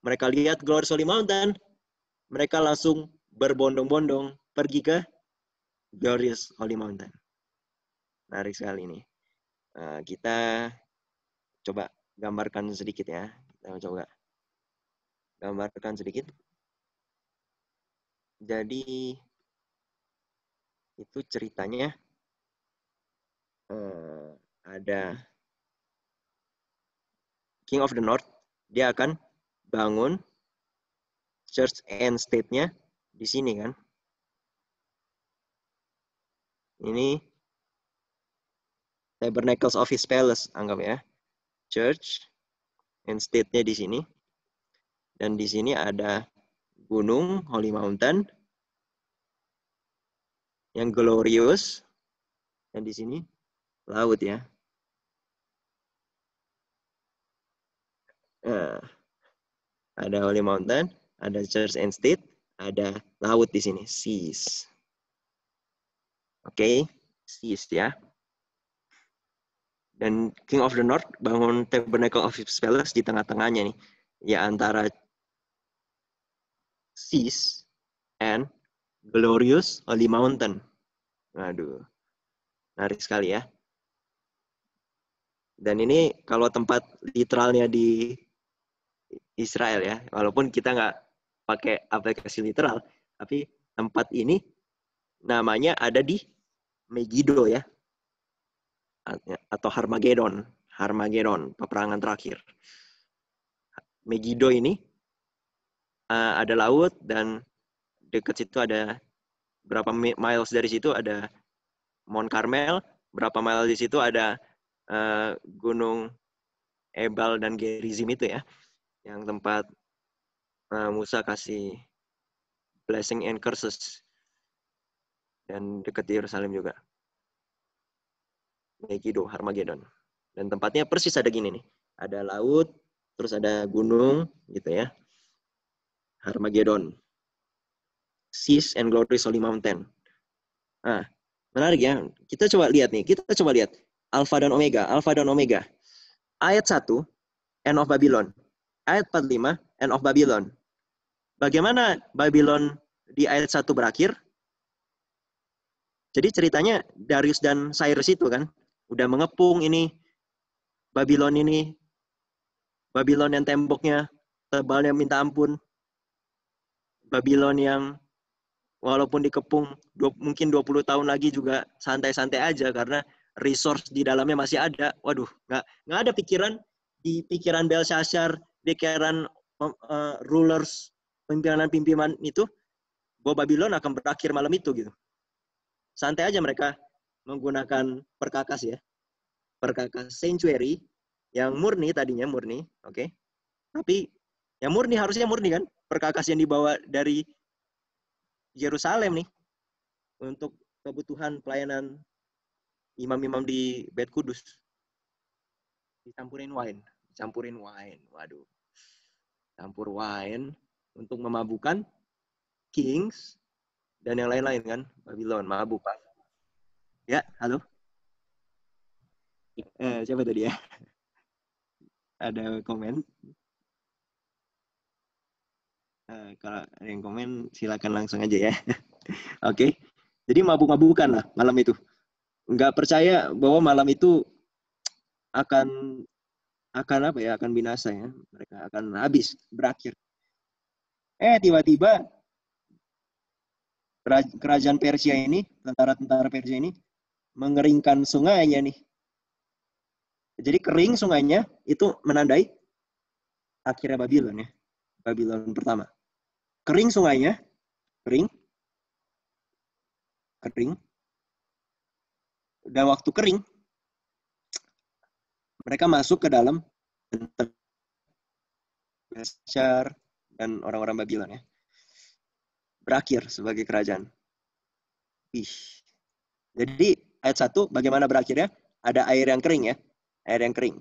S2: mereka lihat Glorious Holy Mountain, mereka langsung berbondong-bondong pergi ke Glorious Holy Mountain. Menarik sekali ini. Kita coba gambarkan sedikit ya. Kita coba gambarkan sedikit. Jadi itu ceritanya ada King of the North, dia akan bangun church and state-nya di sini kan. Ini Tabernacles of his palace, anggap ya. Church and state-nya di sini. Dan di sini ada gunung, Holy Mountain, yang glorious. Dan di sini laut ya. Nah, ada Holy Mountain, ada Church and State, ada laut di sini, seas. Oke, seas ya. Dan King of the North bangun Tabernacle of his Palace di tengah-tengahnya nih. Ya antara seas and glorious Holy Mountain. Waduh, menarik sekali ya. Dan ini kalau tempat literalnya di Israel ya, walaupun kita nggak pakai aplikasi literal, tapi tempat ini namanya ada di Megiddo ya, atau Harmagedon, peperangan terakhir. Megiddo ini ada laut dan dekat situ ada berapa miles dari situ ada Mount Carmel, berapa miles di situ ada Gunung Ebal dan Gerizim itu ya, yang tempat Musa kasih blessing and curses, dan dekat di Yerusalem juga. Megiddo, Harmagedon. Dan tempatnya persis ada gini nih, ada laut, terus ada gunung gitu ya. Harmagedon, Seas and Glorious Holy Mountain. Nah, menarik ya. Kita coba lihat nih, Alpha dan Omega. Ayat 1, End of Babylon. Ayat 45, End of Babylon. Bagaimana Babylon di ayat 1 berakhir? Jadi ceritanya Darius dan Cyrus itu kan, udah mengepung ini, Babylon yang temboknya tebalnya minta ampun. Babylon yang walaupun dikepung mungkin 20 tahun lagi juga santai-santai aja karena resource di dalamnya masih ada. Waduh, nggak ada pikiran di pikiran Belshazzar, pikiran rulers, pimpinan itu bahwa Babylon akan berakhir malam itu gitu. Santai aja mereka menggunakan perkakas ya. Perkakas sanctuary yang murni tadinya murni, oke. Tapi yang harusnya murni kan? Perkakas yang dibawa dari Yerusalem nih untuk kebutuhan pelayanan imam-imam di Bait Kudus. Dicampurin wine. Waduh. Campur wine untuk memabukkan kings dan yang lain-lain kan. Babylon, mabuk. Ya, halo. Siapa tadi ya? Ada komen? Kalau ada yang komen silakan langsung aja ya. Oke. Jadi mabuk-mabukan lah malam itu. Nggak percaya bahwa malam itu akan binasa ya. Mereka akan habis, berakhir. Tiba-tiba kerajaan Persia ini, tentara-tentara Persia ini mengeringkan sungainya nih. Jadi kering sungainya itu menandai akhirnya Babylon ya. Babylon pertama. Kering sungainya, kering. Dan waktu kering, mereka masuk ke dalam Belshazzar dan orang-orang Babylon ya. Berakhir sebagai kerajaan. Jadi ayat 1 bagaimana berakhirnya? Ada air yang kering ya. Air yang kering.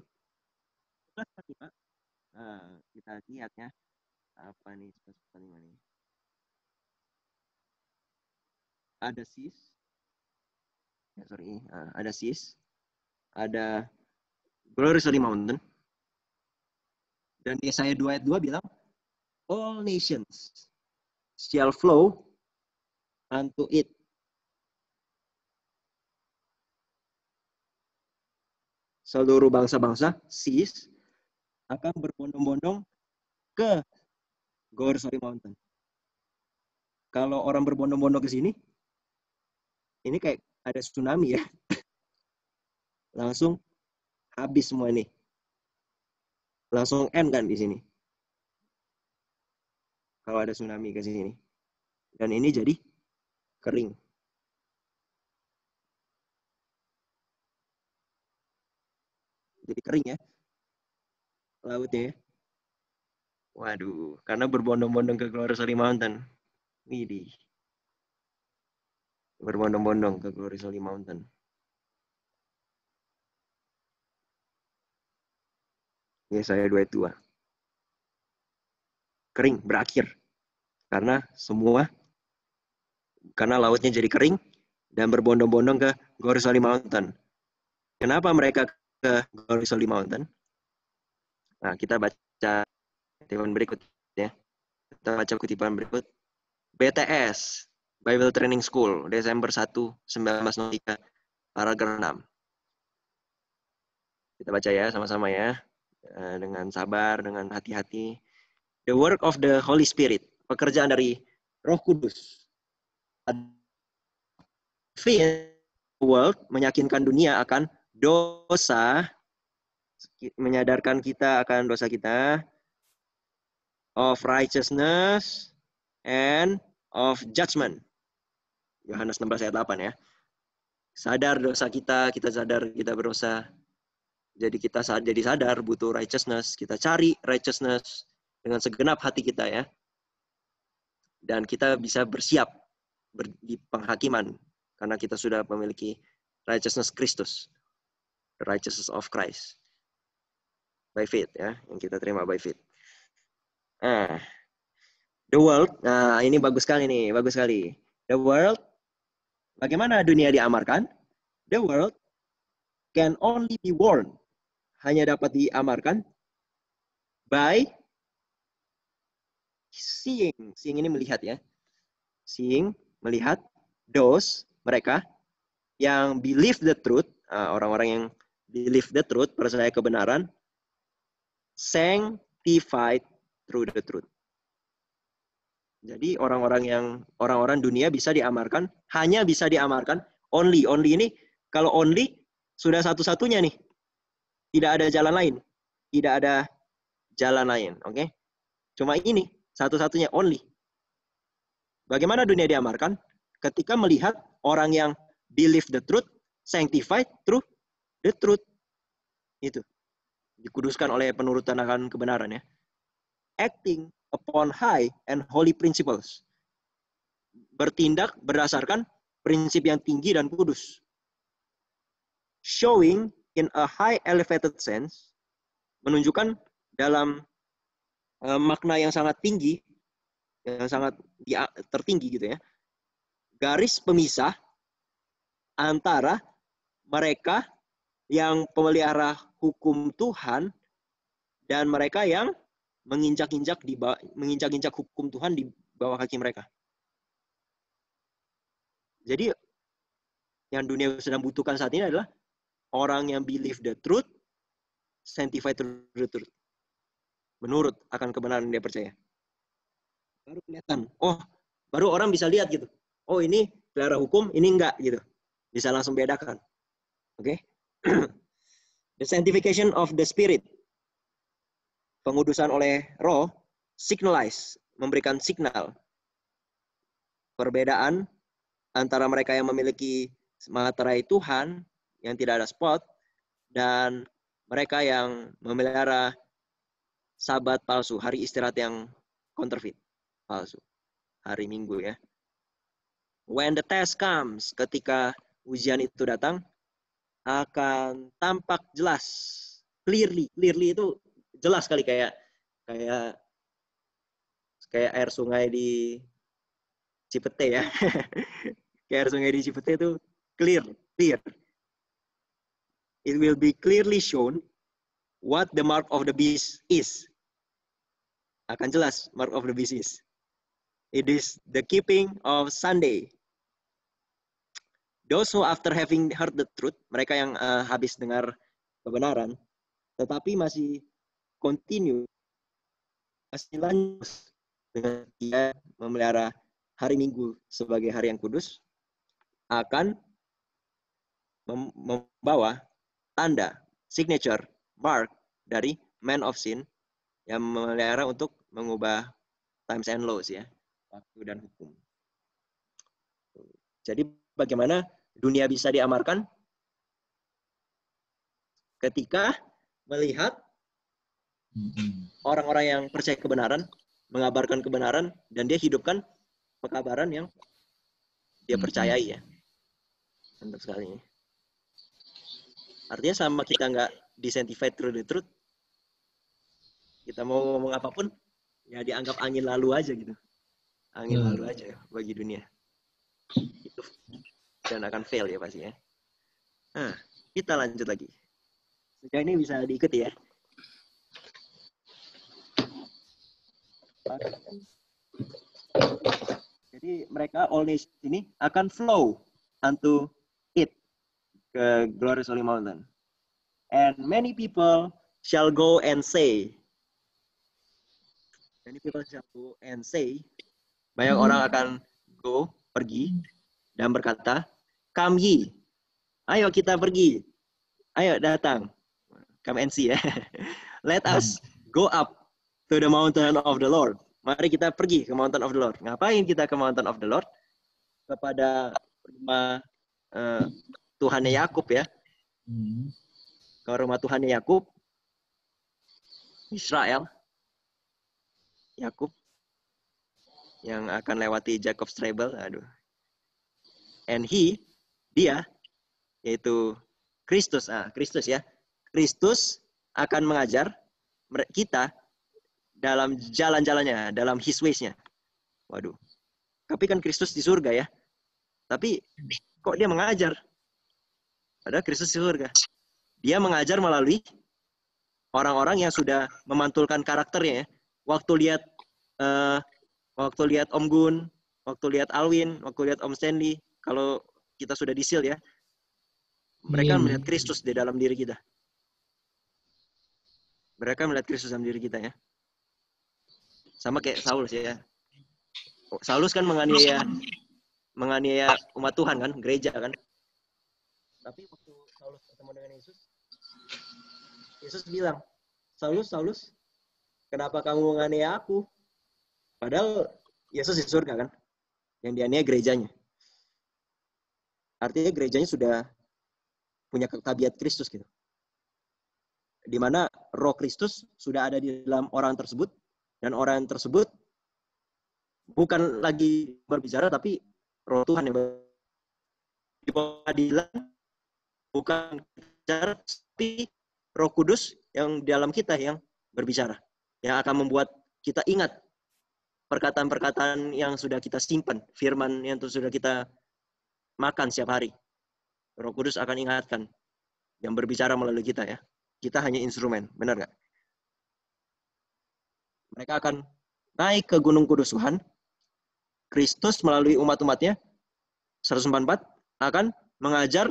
S2: Kita lihat ya. Apa nih? Ada seas. Ada seas. Ada Glorious Holy Mountain. Dan Yesaya 2 ayat 2 bilang, all nations shall flow unto it. Seluruh bangsa-bangsa, seas, akan berbondong-bondong ke Glorious Holy Mountain. Kalau orang berbondong-bondong ke sini, ini kayak ada tsunami ya. Langsung habis semua ini. Langsung end kan di sini. Kalau ada tsunami ke sini. Dan ini jadi kering. Jadi kering ya. Lautnya ya. Waduh, karena berbondong-bondong ke Glorious Holy Mountain. Widih. Berbondong-bondong ke Glorious Holy Mountain. Yesaya 2 ayat 2. kering, berakhir. Karena lautnya jadi kering dan berbondong-bondong ke Gorisoli Mountain. Kenapa mereka ke Gorisoli Mountain? Nah, kita baca kutipan berikut ya. Kita baca kutipan berikut. BTS, Bible Training School, Desember 1, 1903, paragraf 6. Kita baca ya, sama-sama ya. Dengan sabar, dengan hati-hati. The work of the Holy Spirit, pekerjaan dari Roh Kudus. World, meyakinkan dunia akan dosa, menyadarkan kita akan dosa kita, of righteousness and of judgment. Yohanes 16 ayat 8 ya. Sadar dosa kita sadar kita berdosa. Jadi kita jadi sadar butuh righteousness, kita cari righteousness dengan segenap hati kita ya. Dan kita bisa bersiap di penghakiman karena kita sudah memiliki righteousness Kristus. The righteousness of Christ. By faith ya, yang kita terima by faith. The world, nah ini bagus sekali nih, bagus sekali. The world, bagaimana dunia diamarkan? The world can only be warned, hanya dapat diamarkan by seeing. Seeing ini melihat ya. Seeing, melihat, those, mereka, yang believe the truth, orang-orang yang believe the truth, percaya kebenaran, sanctified through the truth. Jadi orang-orang dunia bisa diamarkan, hanya bisa diamarkan only ini kalau only sudah satu-satunya nih. Tidak ada jalan lain. Tidak ada jalan lain, oke? Cuma ini satu-satunya only. Bagaimana dunia diamarkan? Ketika melihat orang yang believe the truth, sanctified through the truth. Itu. Dikuduskan oleh penurutan akan kebenaran ya. Acting upon high and holy principles. Bertindak berdasarkan prinsip yang tinggi dan kudus. Showing in a high elevated sense, menunjukkan dalam makna yang sangat tinggi, yang sangat tertinggi gitu ya. Garis pemisah antara mereka yang pemelihara hukum Tuhan dan mereka yang menginjak-injak hukum Tuhan di bawah kaki mereka. Jadi yang dunia sedang butuhkan saat ini adalah orang yang believe the truth, sanctified through the truth. Menurut akan kebenaran yang dia percaya. Baru kelihatan. Oh, baru orang bisa lihat gitu. Oh, ini pelihara hukum, ini enggak gitu. Bisa langsung bedakan. Oke? The sanctification of the spirit. Pengudusan oleh roh, signalize, memberikan signal. Perbedaan antara mereka yang memiliki materai Tuhan, yang tidak ada spot, dan mereka yang memelihara sabat palsu, hari istirahat yang counterfeit, palsu, hari Minggu ya. When the test comes, ketika ujian itu datang, akan tampak jelas, clearly itu jelas sekali kayak air sungai di Cipete ya. Kayak air sungai di Cipete itu clear. It will be clearly shown what the mark of the beast is. Akan jelas mark of the beast is. It is the keeping of Sunday. Those who after having heard the truth, mereka yang habis dengar kebenaran, tetapi masih continue, masih lanjut dengan dia memelihara hari Minggu sebagai hari yang kudus, akan membawa tanda, signature, mark dari man of sin yang memelihara untuk mengubah times and laws ya, waktu dan hukum. Jadi bagaimana dunia bisa diamarkan? Ketika melihat orang-orang yang percaya kebenaran, mengabarkan kebenaran, dan dia hidupkan pekabaran yang dia percayai ya. Mantap sekali. Artinya selama kita nggak di-sanctified through the truth, kita mau ngomong apapun, Ya dianggap angin lalu aja gitu. Angin lalu aja bagi dunia. Itu. Dan akan fail ya pasti ya. Nah, kita lanjut lagi. Sejauh ini bisa diikuti ya. Jadi mereka all nations ini akan flow unto it, ke glorious holy mountain. And many people shall go and say. Many people shall go and say. Banyak orang akan go, pergi, dan berkata, come ye. Ayo kita pergi. Ayo datang. Come and see ya. Let us go up to the mountain of the Lord. Mari kita pergi ke mountain of the Lord. Ngapain kita ke mountain of the Lord? Kepada rumah Tuhannya Yakub ya. Ke rumah Tuhannya Yakub. Israel. Yakub. Yang akan lewati Jacob's Trouble. Aduh. And dia, yaitu Kristus. Kristus ya. Kristus akan mengajar kita dalam jalan-jalannya, dalam his ways-nya. Waduh. Tapi kan Kristus di surga ya. Tapi kok dia mengajar? Padahal Kristus di surga. Dia mengajar melalui orang-orang yang sudah memantulkan karakternya ya. Waktu lihat Om Gun, waktu lihat Alwin, waktu lihat Om Stanley, kalau kita sudah disil ya, mereka melihat Kristus di dalam diri kita. Mereka melihat Kristus dalam diri kita ya. Sama kayak Saulus ya. Saulus kan menganiaya umat Tuhan kan, gereja kan. Tapi waktu Saulus ketemu dengan Yesus, Yesus bilang, Saulus, kenapa kamu menganiaya aku? Padahal Yesus di surga kan, yang dianiaya gerejanya. Artinya gerejanya sudah punya tabiat Kristus gitu. Di mana roh Kristus sudah ada di dalam orang tersebut, dan orang tersebut bukan lagi berbicara, tapi roh Tuhan yang di pengadilan bukan bicara, tapi roh kudus yang di dalam kita yang berbicara, yang akan membuat kita ingat perkataan-perkataan yang sudah kita simpan, firman yang sudah kita makan setiap hari. Roh Kudus akan ingatkan yang berbicara melalui kita ya. Kita hanya instrumen, benar nggak? Mereka akan naik ke Gunung Kudus Tuhan. Kristus melalui umat-umatnya 144 akan mengajar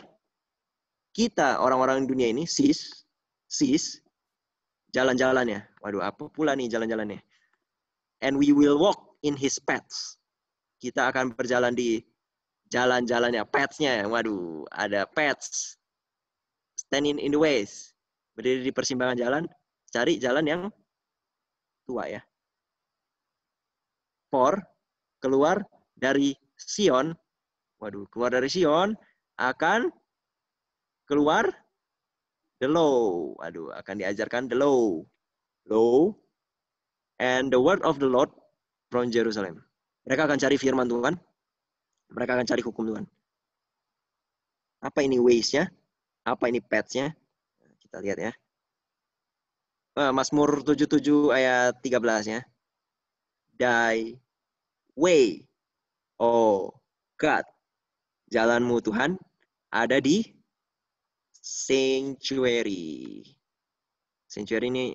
S2: kita orang-orang dunia ini sis jalan-jalannya. Waduh, apa pula nih jalan-jalannya? And we will walk in his paths. Kita akan berjalan di jalan-jalannya, paths-nya. Waduh, ada paths. Standing in the ways. Berdiri di persimpangan jalan, cari jalan yang tua ya. For, keluar dari Sion. Waduh, keluar dari Sion akan keluar the law. Waduh, akan diajarkan the law. Law and the word of the Lord from Jerusalem. Mereka akan cari firman Tuhan. Mereka akan cari hukum Tuhan. Apa ini ways-nya? Apa ini paths-nya? Kita lihat ya. Mazmur 77 ayat 13 ya. Thy way, oh God. Jalanmu Tuhan ada di sanctuary. Sanctuary ini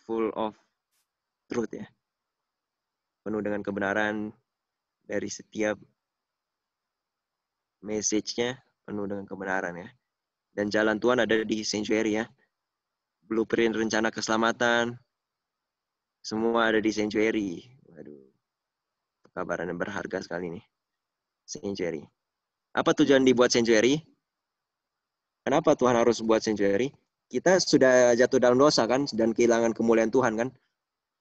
S2: full of truth ya. Penuh dengan kebenaran dari setiap message-nya, penuh dengan kebenaran ya. Dan jalan Tuhan ada di sanctuary ya. Blueprint rencana keselamatan, semua ada di sanctuary. Waduh, kabaran yang berharga sekali nih. Sanctuary. Apa tujuan dibuat sanctuary? Kenapa Tuhan harus buat sanctuary? Kita sudah jatuh dalam dosa kan, dan kehilangan kemuliaan Tuhan kan.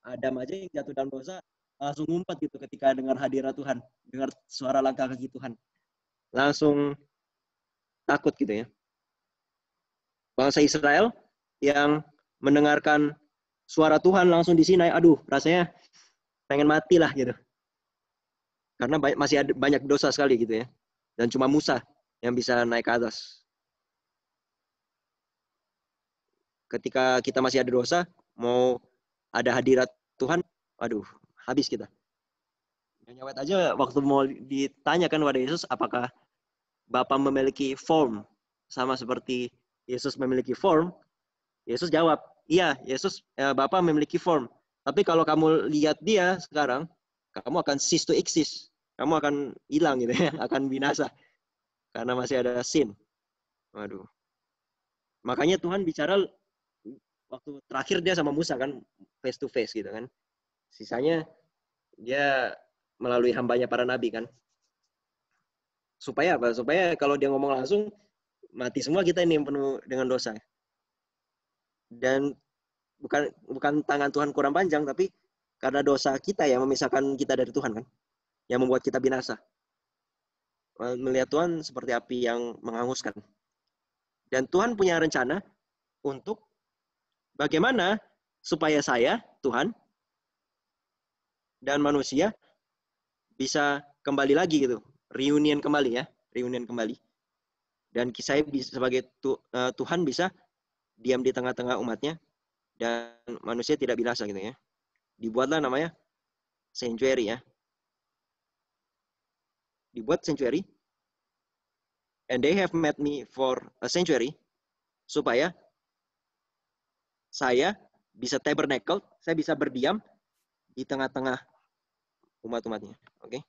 S2: Adam aja yang jatuh dalam dosa, langsung ngumpet gitu ketika dengar hadirat Tuhan. Dengar suara langkah kaki Tuhan. Langsung takut gitu ya. Bangsa Israel yang mendengarkan suara Tuhan langsung di Sinai, aduh rasanya pengen mati lah gitu. Karena masih ada banyak dosa sekali gitu ya. Dan cuma Musa yang bisa naik ke atas. Ketika kita masih ada dosa, mau ada hadirat Tuhan, aduh habis kita. Nyonya White aja waktu mau ditanyakan kepada Yesus, apakah Bapa memiliki form sama seperti Yesus memiliki form? Yesus jawab, iya, Bapa memiliki form. Tapi kalau kamu lihat dia sekarang, kamu akan cease to exist. Kamu akan hilang gitu ya, akan binasa. Karena masih ada sin. Waduh. Makanya Tuhan bicara waktu terakhir dia sama Musa kan, face to face gitu kan. Sisanya dia melalui hambanya para nabi kan. Supaya apa? Supaya kalau dia ngomong langsung, mati semua kita ini yang penuh dengan dosa. Dan bukan tangan Tuhan kurang panjang, tapi karena dosa kita yang memisahkan kita dari Tuhan kan, yang membuat kita binasa. Melihat Tuhan seperti api yang menghanguskan. Dan Tuhan punya rencana untuk bagaimana supaya saya, Tuhan, dan manusia bisa kembali lagi gitu, reunion kembali. Dan saya sebagai Tuhan bisa diam di tengah-tengah umatnya dan manusia tidak binasa gitu ya. Dibuatlah namanya sanctuary ya. Dibuat sanctuary. And they have made me for a sanctuary supaya saya bisa tabernacle, saya bisa berdiam di tengah-tengah umat-umatnya. Oke.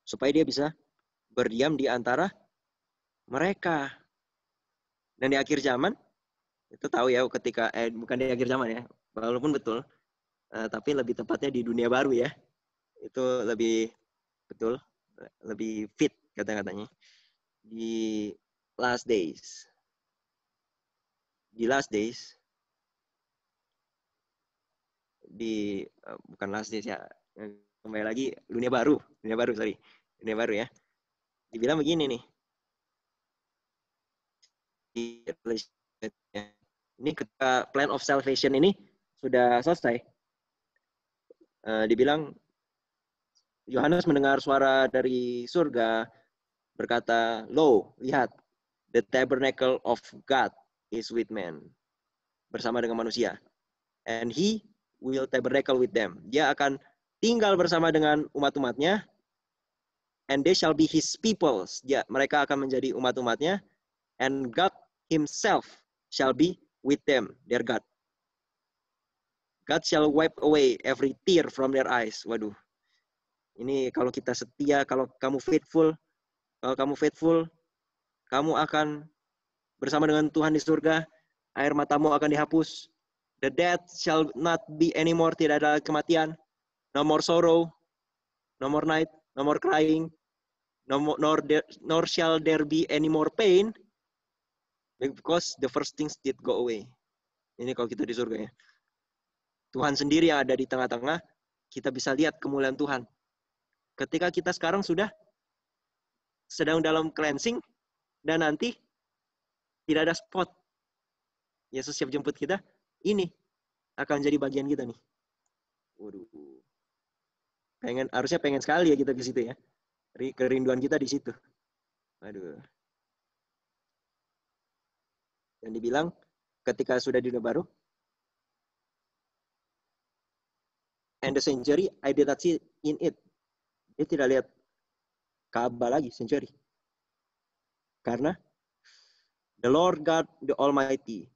S2: Supaya dia bisa berdiam di antara mereka. Dan di akhir zaman, itu tahu ya ketika, bukan di akhir zaman ya, walaupun betul, tapi lebih tepatnya di dunia baru ya. Itu lebih betul, lebih fit kata-katanya. Di last days. Bukan last days ya, kembali lagi dunia baru ya. Dibilang begini nih, ini ketika plan of salvation ini sudah selesai, dibilang Yohanes mendengar suara dari surga berkata, "Lo, lihat, the tabernacle of God is with man," bersama dengan manusia, and he will tabernacle with them. Dia akan tinggal bersama dengan umat-umatnya, and they shall be his peoples. Mereka akan menjadi umat-umatnya, and God himself shall be with them, their God. God shall wipe away every tear from their eyes. Waduh. Ini kalau kita setia, kalau kamu faithful, kamu akan bersama dengan Tuhan di surga, air matamu akan dihapus. The death shall not be anymore, tidak ada kematian. No more sorrow, no more night, no more crying, nor shall there be any more pain, because the first things did go away. Ini kalau kita di surga ya. Tuhan sendiri yang ada di tengah-tengah, kita bisa lihat kemuliaan Tuhan. Ketika kita sekarang sudah sedang dalam cleansing, dan nanti tidak ada spot, Yesus siap jemput kita, ini akan jadi bagian kita nih. Waduh. Harusnya pengen sekali ya kita ke situ ya. Kerinduan kita di situ. Aduh. Dan dibilang ketika sudah di dunia baru, and the sanctuary I did not see in it. Dia tidak lihat Ka'bah lagi, sanctuary. Karena the Lord God the Almighty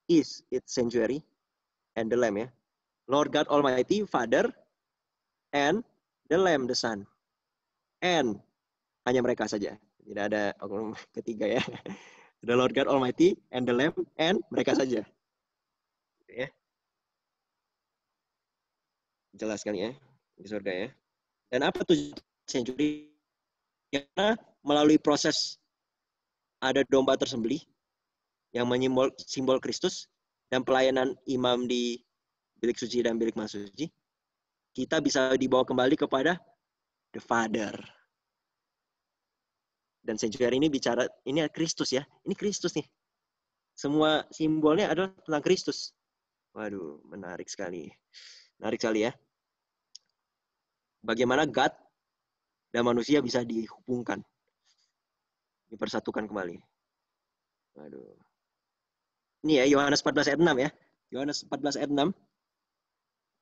S2: is its sanctuary and the Lamb ya. Lord God Almighty, Father, and the Lamb, the Son. And hanya mereka saja. Tidak ada ketiga ya. The Lord God Almighty, and the Lamb, and mereka saja. Ya. Jelas sekali ya di surga ya. Dan apa tujuan sanctuary? Karena melalui proses ada domba tersembelih yang simbol Kristus dan pelayanan imam di bilik suci dan bilik mahsuci, kita bisa dibawa kembali kepada the Father. Dan sanctuary ini bicara, ini Kristus ya. Ini Kristus nih. Semua simbolnya adalah tentang Kristus. Waduh, menarik sekali. Menarik sekali ya. Bagaimana God dan manusia bisa dihubungkan, dipersatukan kembali. Waduh. Ini ya Yohanes 14 ayat 6 ya. Yohanes 14 ayat 6.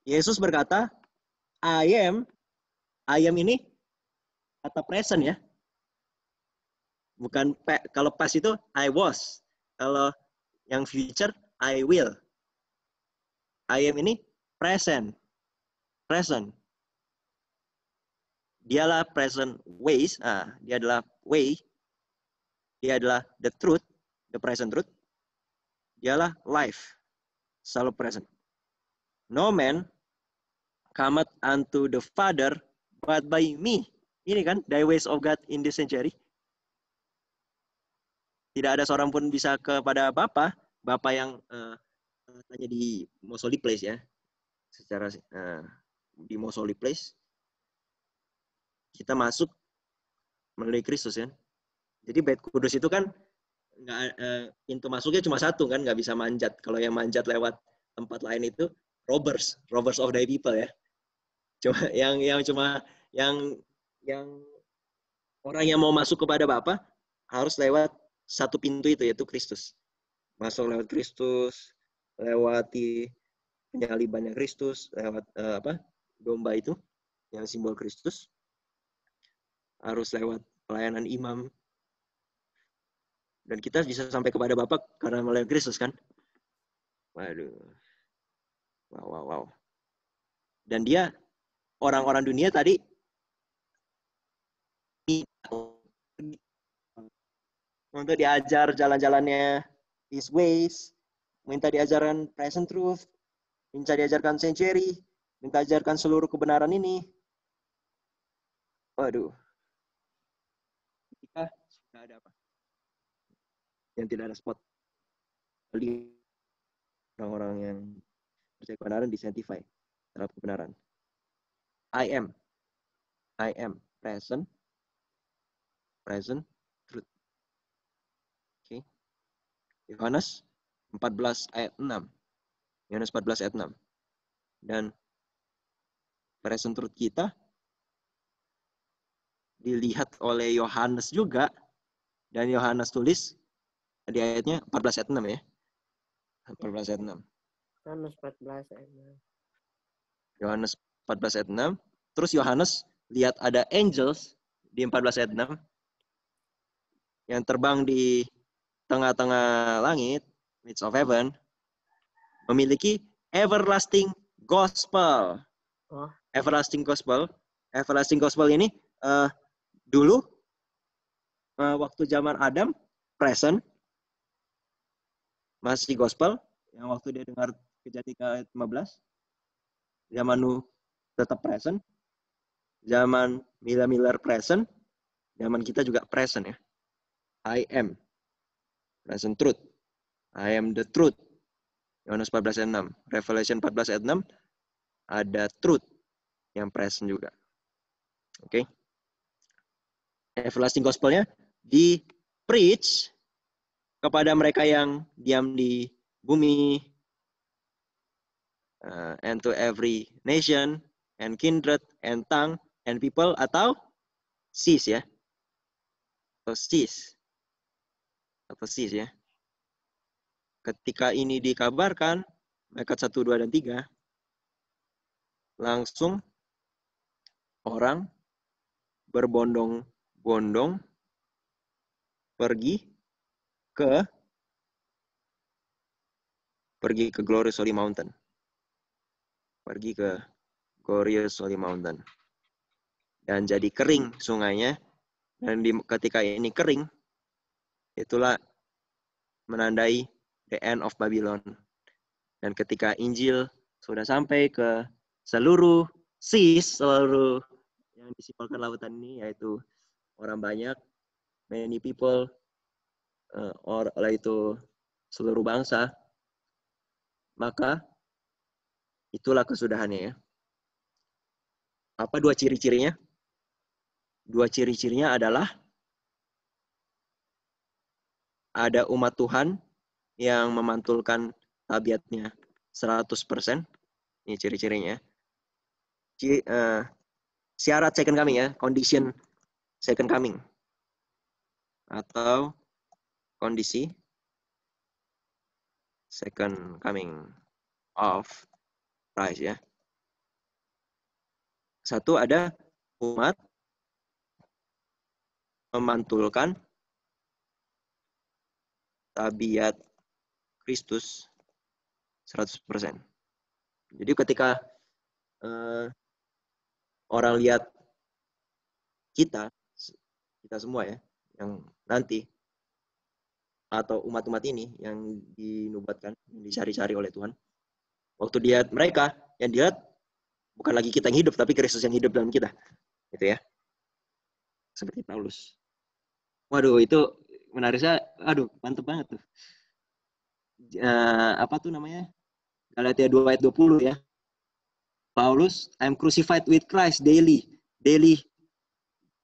S2: Yesus berkata, I am ini kata present ya. Bukan kalau past itu I was. Kalau yang future I will. I am ini present. Present. Dialah present ways. Dia adalah way. Dia adalah the truth, the present truth. Dialah life, selalu present. No man cometh unto the Father but by me. Ini kan, the ways of God in this century. Tidak ada seorang pun bisa kepada Bapa yang hanya di most holy place ya. Secara di most holy place kita masuk melalui Kristus ya. Jadi Bait Kudus itu kan pintu masuknya cuma satu kan, nggak bisa manjat. Kalau yang manjat lewat tempat lain itu robbers of thy people ya. Cuma yang orang yang mau masuk kepada Bapa harus lewat satu pintu itu, yaitu Kristus. Masuk lewat Kristus, lewati penyalibannya Kristus, lewat domba itu yang simbol Kristus. Harus lewat pelayanan imam. Dan kita bisa sampai kepada Bapa karena melalui Kristus kan. Waduh. Wow. Dan dia, orang-orang dunia tadi untuk diajar jalan-jalannya his ways, minta diajarkan present truth, minta diajarkan century, minta diajarkan seluruh kebenaran ini. Waduh. Kita sudah ada apa? Yang tidak ada spot. Orang-orang yang percaya kebenaran disanctify terhadap kebenaran. I am present truth. Oke. Yohanes 14 ayat 6. Yohanes 14 ayat 6. Dan present truth kita dilihat oleh Yohanes juga, dan Yohanes tulis di ayatnya 14 ayat 6 ya. 14 ayat 6.
S5: Yohanes 14 ayat 6.
S2: Yohanes 14 ayat 6. Terus Yohanes lihat ada angels di 14 ayat 6 yang terbang di tengah-tengah langit, midst of heaven, memiliki everlasting gospel. Everlasting gospel ini dulu waktu zaman Adam present, masih gospel, yang waktu dia dengar Kejatika ayat 15. Zaman Nuh tetap present. Zaman Miller present. Zaman kita juga present ya. I am present truth. I am the truth. Yohanes 14 ayat 6. Revelation 14 ayat 6 ada truth yang present juga. Oke. Everlasting gospelnya di preach kepada mereka yang diam di bumi, and to every nation and kindred and tongue and people, atau sis ya. Atau sis ya. Ketika ini dikabarkan, Malekat 1, 2, dan 3, langsung orang berbondong-bondong pergi ke Glorious Holy Mountain. Pergi ke Glorious Holy Mountain. Dan jadi kering sungainya. Dan ketika ini kering, itulah menandai the end of Babylon. Dan ketika Injil sudah sampai ke seluruh yang disimpulkan lautan ini, yaitu orang banyak, many people, itu seluruh bangsa, maka itulah kesudahannya ya. Apa dua ciri-cirinya? Dua ciri-cirinya adalah ada umat Tuhan yang memantulkan tabiatnya 100%. Ini ciri-cirinya. Syarat second coming ya, condition second coming. Atau kondisi second coming of Christ ya. Satu, ada umat memantulkan tabiat Kristus 100%. Jadi ketika orang lihat kita semua ya, yang nanti, atau umat-umat ini yang dinubuatkan, yang dicari-cari oleh Tuhan, waktu lihat mereka, yang dilihat bukan lagi kita yang hidup, tapi Kristus yang hidup dalam kita. Gitu ya. Seperti Paulus. Waduh, itu menarik saya. Aduh, mantep banget tuh. Apa tuh namanya? Galatia 2 ayat 20 ya. Paulus, I'm crucified with Christ daily. Daily.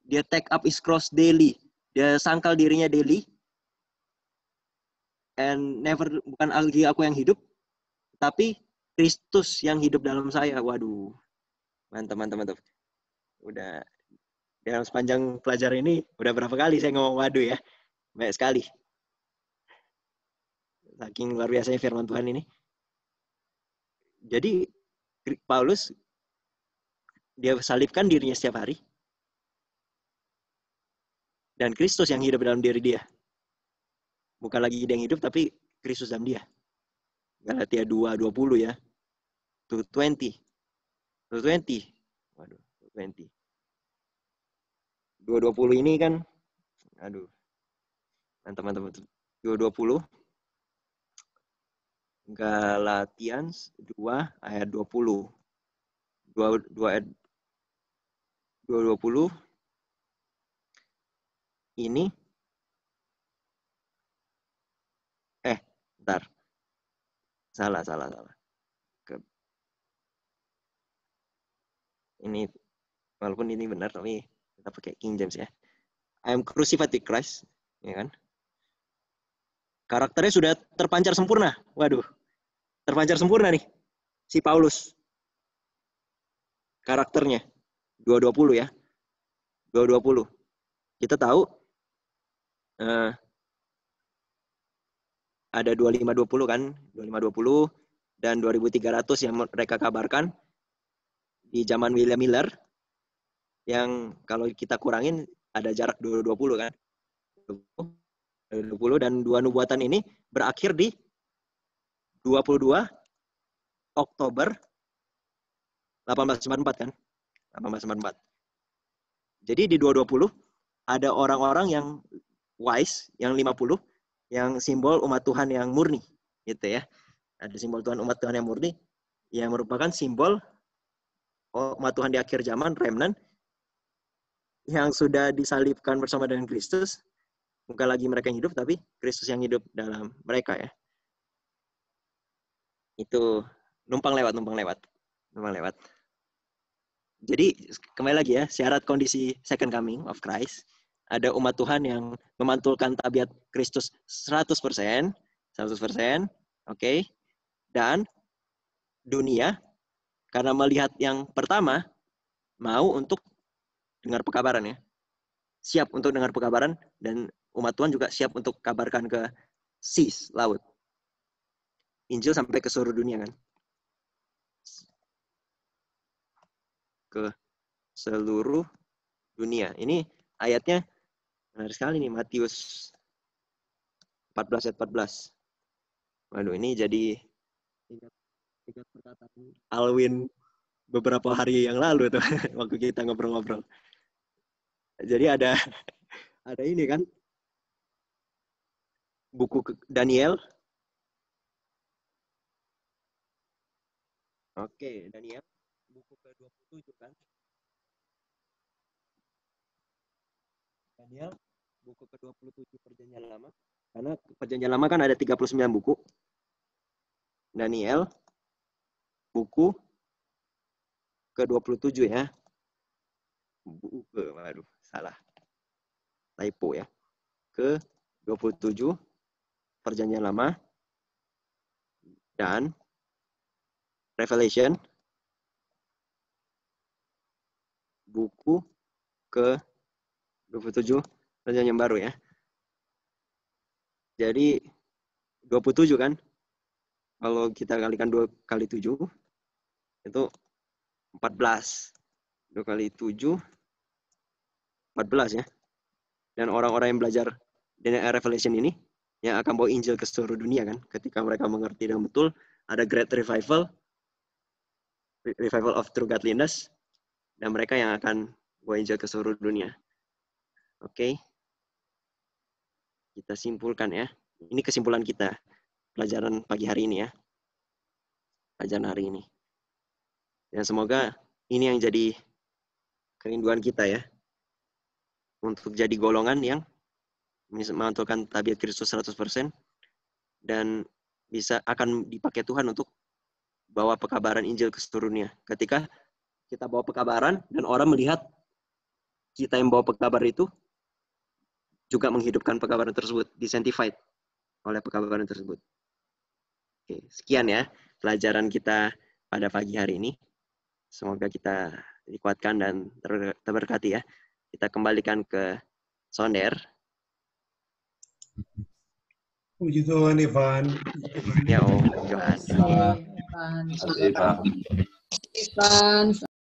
S2: Dia take up his cross daily. Dia sangkal dirinya daily. And never, bukan lagi aku yang hidup, tapi Kristus yang hidup dalam saya. Waduh. Mantap. Udah dalam sepanjang pelajaran ini, udah berapa kali saya ngomong waduh ya. Banyak sekali. Saking luar biasanya firman Tuhan ini. Jadi Paulus, dia salibkan dirinya setiap hari. Dan Kristus yang hidup dalam diri dia. Bukan lagi dia yang hidup, tapi Kristus dalam dia. Galatia 2:20 ya. 2:20. Waduh, 2:20. 2:20 ini kan, aduh, mantap. 2:20. Galatians 2 ayat 20. 2:20 ini bentar. Salah. Ini walaupun ini benar tapi kita pakai King James ya. I am crucified with Christ, ya kan? Karakternya sudah terpancar sempurna. Waduh. Terpancar sempurna nih si Paulus. Karakternya 2:20 ya. 2:20. Kita tahu ada 2520 kan, 2520 dan 2300 yang mereka kabarkan di zaman William Miller, yang kalau kita kurangin ada jarak 220 kan. 20 dan dua nubuatan ini berakhir di 22 Oktober 1844 kan. 1844. Jadi di 220 ada orang-orang yang wise, yang 50, yang simbol umat Tuhan yang murni, gitu ya. Ada simbol Tuhan, umat Tuhan yang murni, yang merupakan simbol umat Tuhan di akhir zaman, remnant, yang sudah disalibkan bersama dengan Kristus. Bukan lagi mereka yang hidup, tapi Kristus yang hidup dalam mereka ya. Itu numpang lewat. Jadi kembali lagi ya, syarat kondisi second coming of Christ, ada umat Tuhan yang memantulkan tabiat Kristus 100%, oke. Dan dunia, karena melihat yang pertama, mau untuk dengar pekabaran ya. Siap untuk dengar pekabaran, dan umat Tuhan juga siap untuk kabarkan ke seas, laut. Injil sampai ke seluruh dunia kan. Ke seluruh dunia. Ini ayatnya menarik sekali nih, Matius 14 ayat 14. Waduh, ini jadi tiga perkataan Alwin beberapa hari yang lalu tuh waktu kita ngobrol-ngobrol. Jadi ada ini kan, buku Daniel. Oke, Daniel buku ke-27 kan. Daniel buku ke-27 Perjanjian Lama. Karena Perjanjian Lama kan ada 39 buku. Daniel buku ke-27 ya. Waduh, salah. Typo ya. Ke-27 Perjanjian Lama dan Revelation buku ke-27 Perjanjian Baru ya. Jadi 27 kan. Kalau kita kalikan 2 kali 7 itu 14. 2 kali 7, 14 ya. Dan orang-orang yang belajar DNA Revelation ini, yang akan bawa Injil ke seluruh dunia kan, ketika mereka mengerti dengan betul, ada Great Revival of True Godliness, dan mereka yang akan bawa Injil ke seluruh dunia. Oke. Kita simpulkan ya. Ini kesimpulan kita, pelajaran pagi hari ini ya. Pelajaran hari ini. Dan semoga ini yang jadi kerinduan kita ya. Untuk jadi golongan yang memantulkan tabiat Kristus 100% dan akan dipakai Tuhan untuk bawa pekabaran Injil ke seluruh dunia. Ketika kita bawa pekabaran dan orang melihat kita yang bawa pekabar itu juga menghidupkan pekabaran tersebut, disanctified oleh pekabaran tersebut. Oke, sekian ya pelajaran kita pada pagi hari ini. Semoga kita dikuatkan dan terberkati ya. Kita kembalikan ke Sonder.
S3: Puji Tuhan, Ivan.
S2: Ya Om, Johan.
S6: Terima kasih, Pak.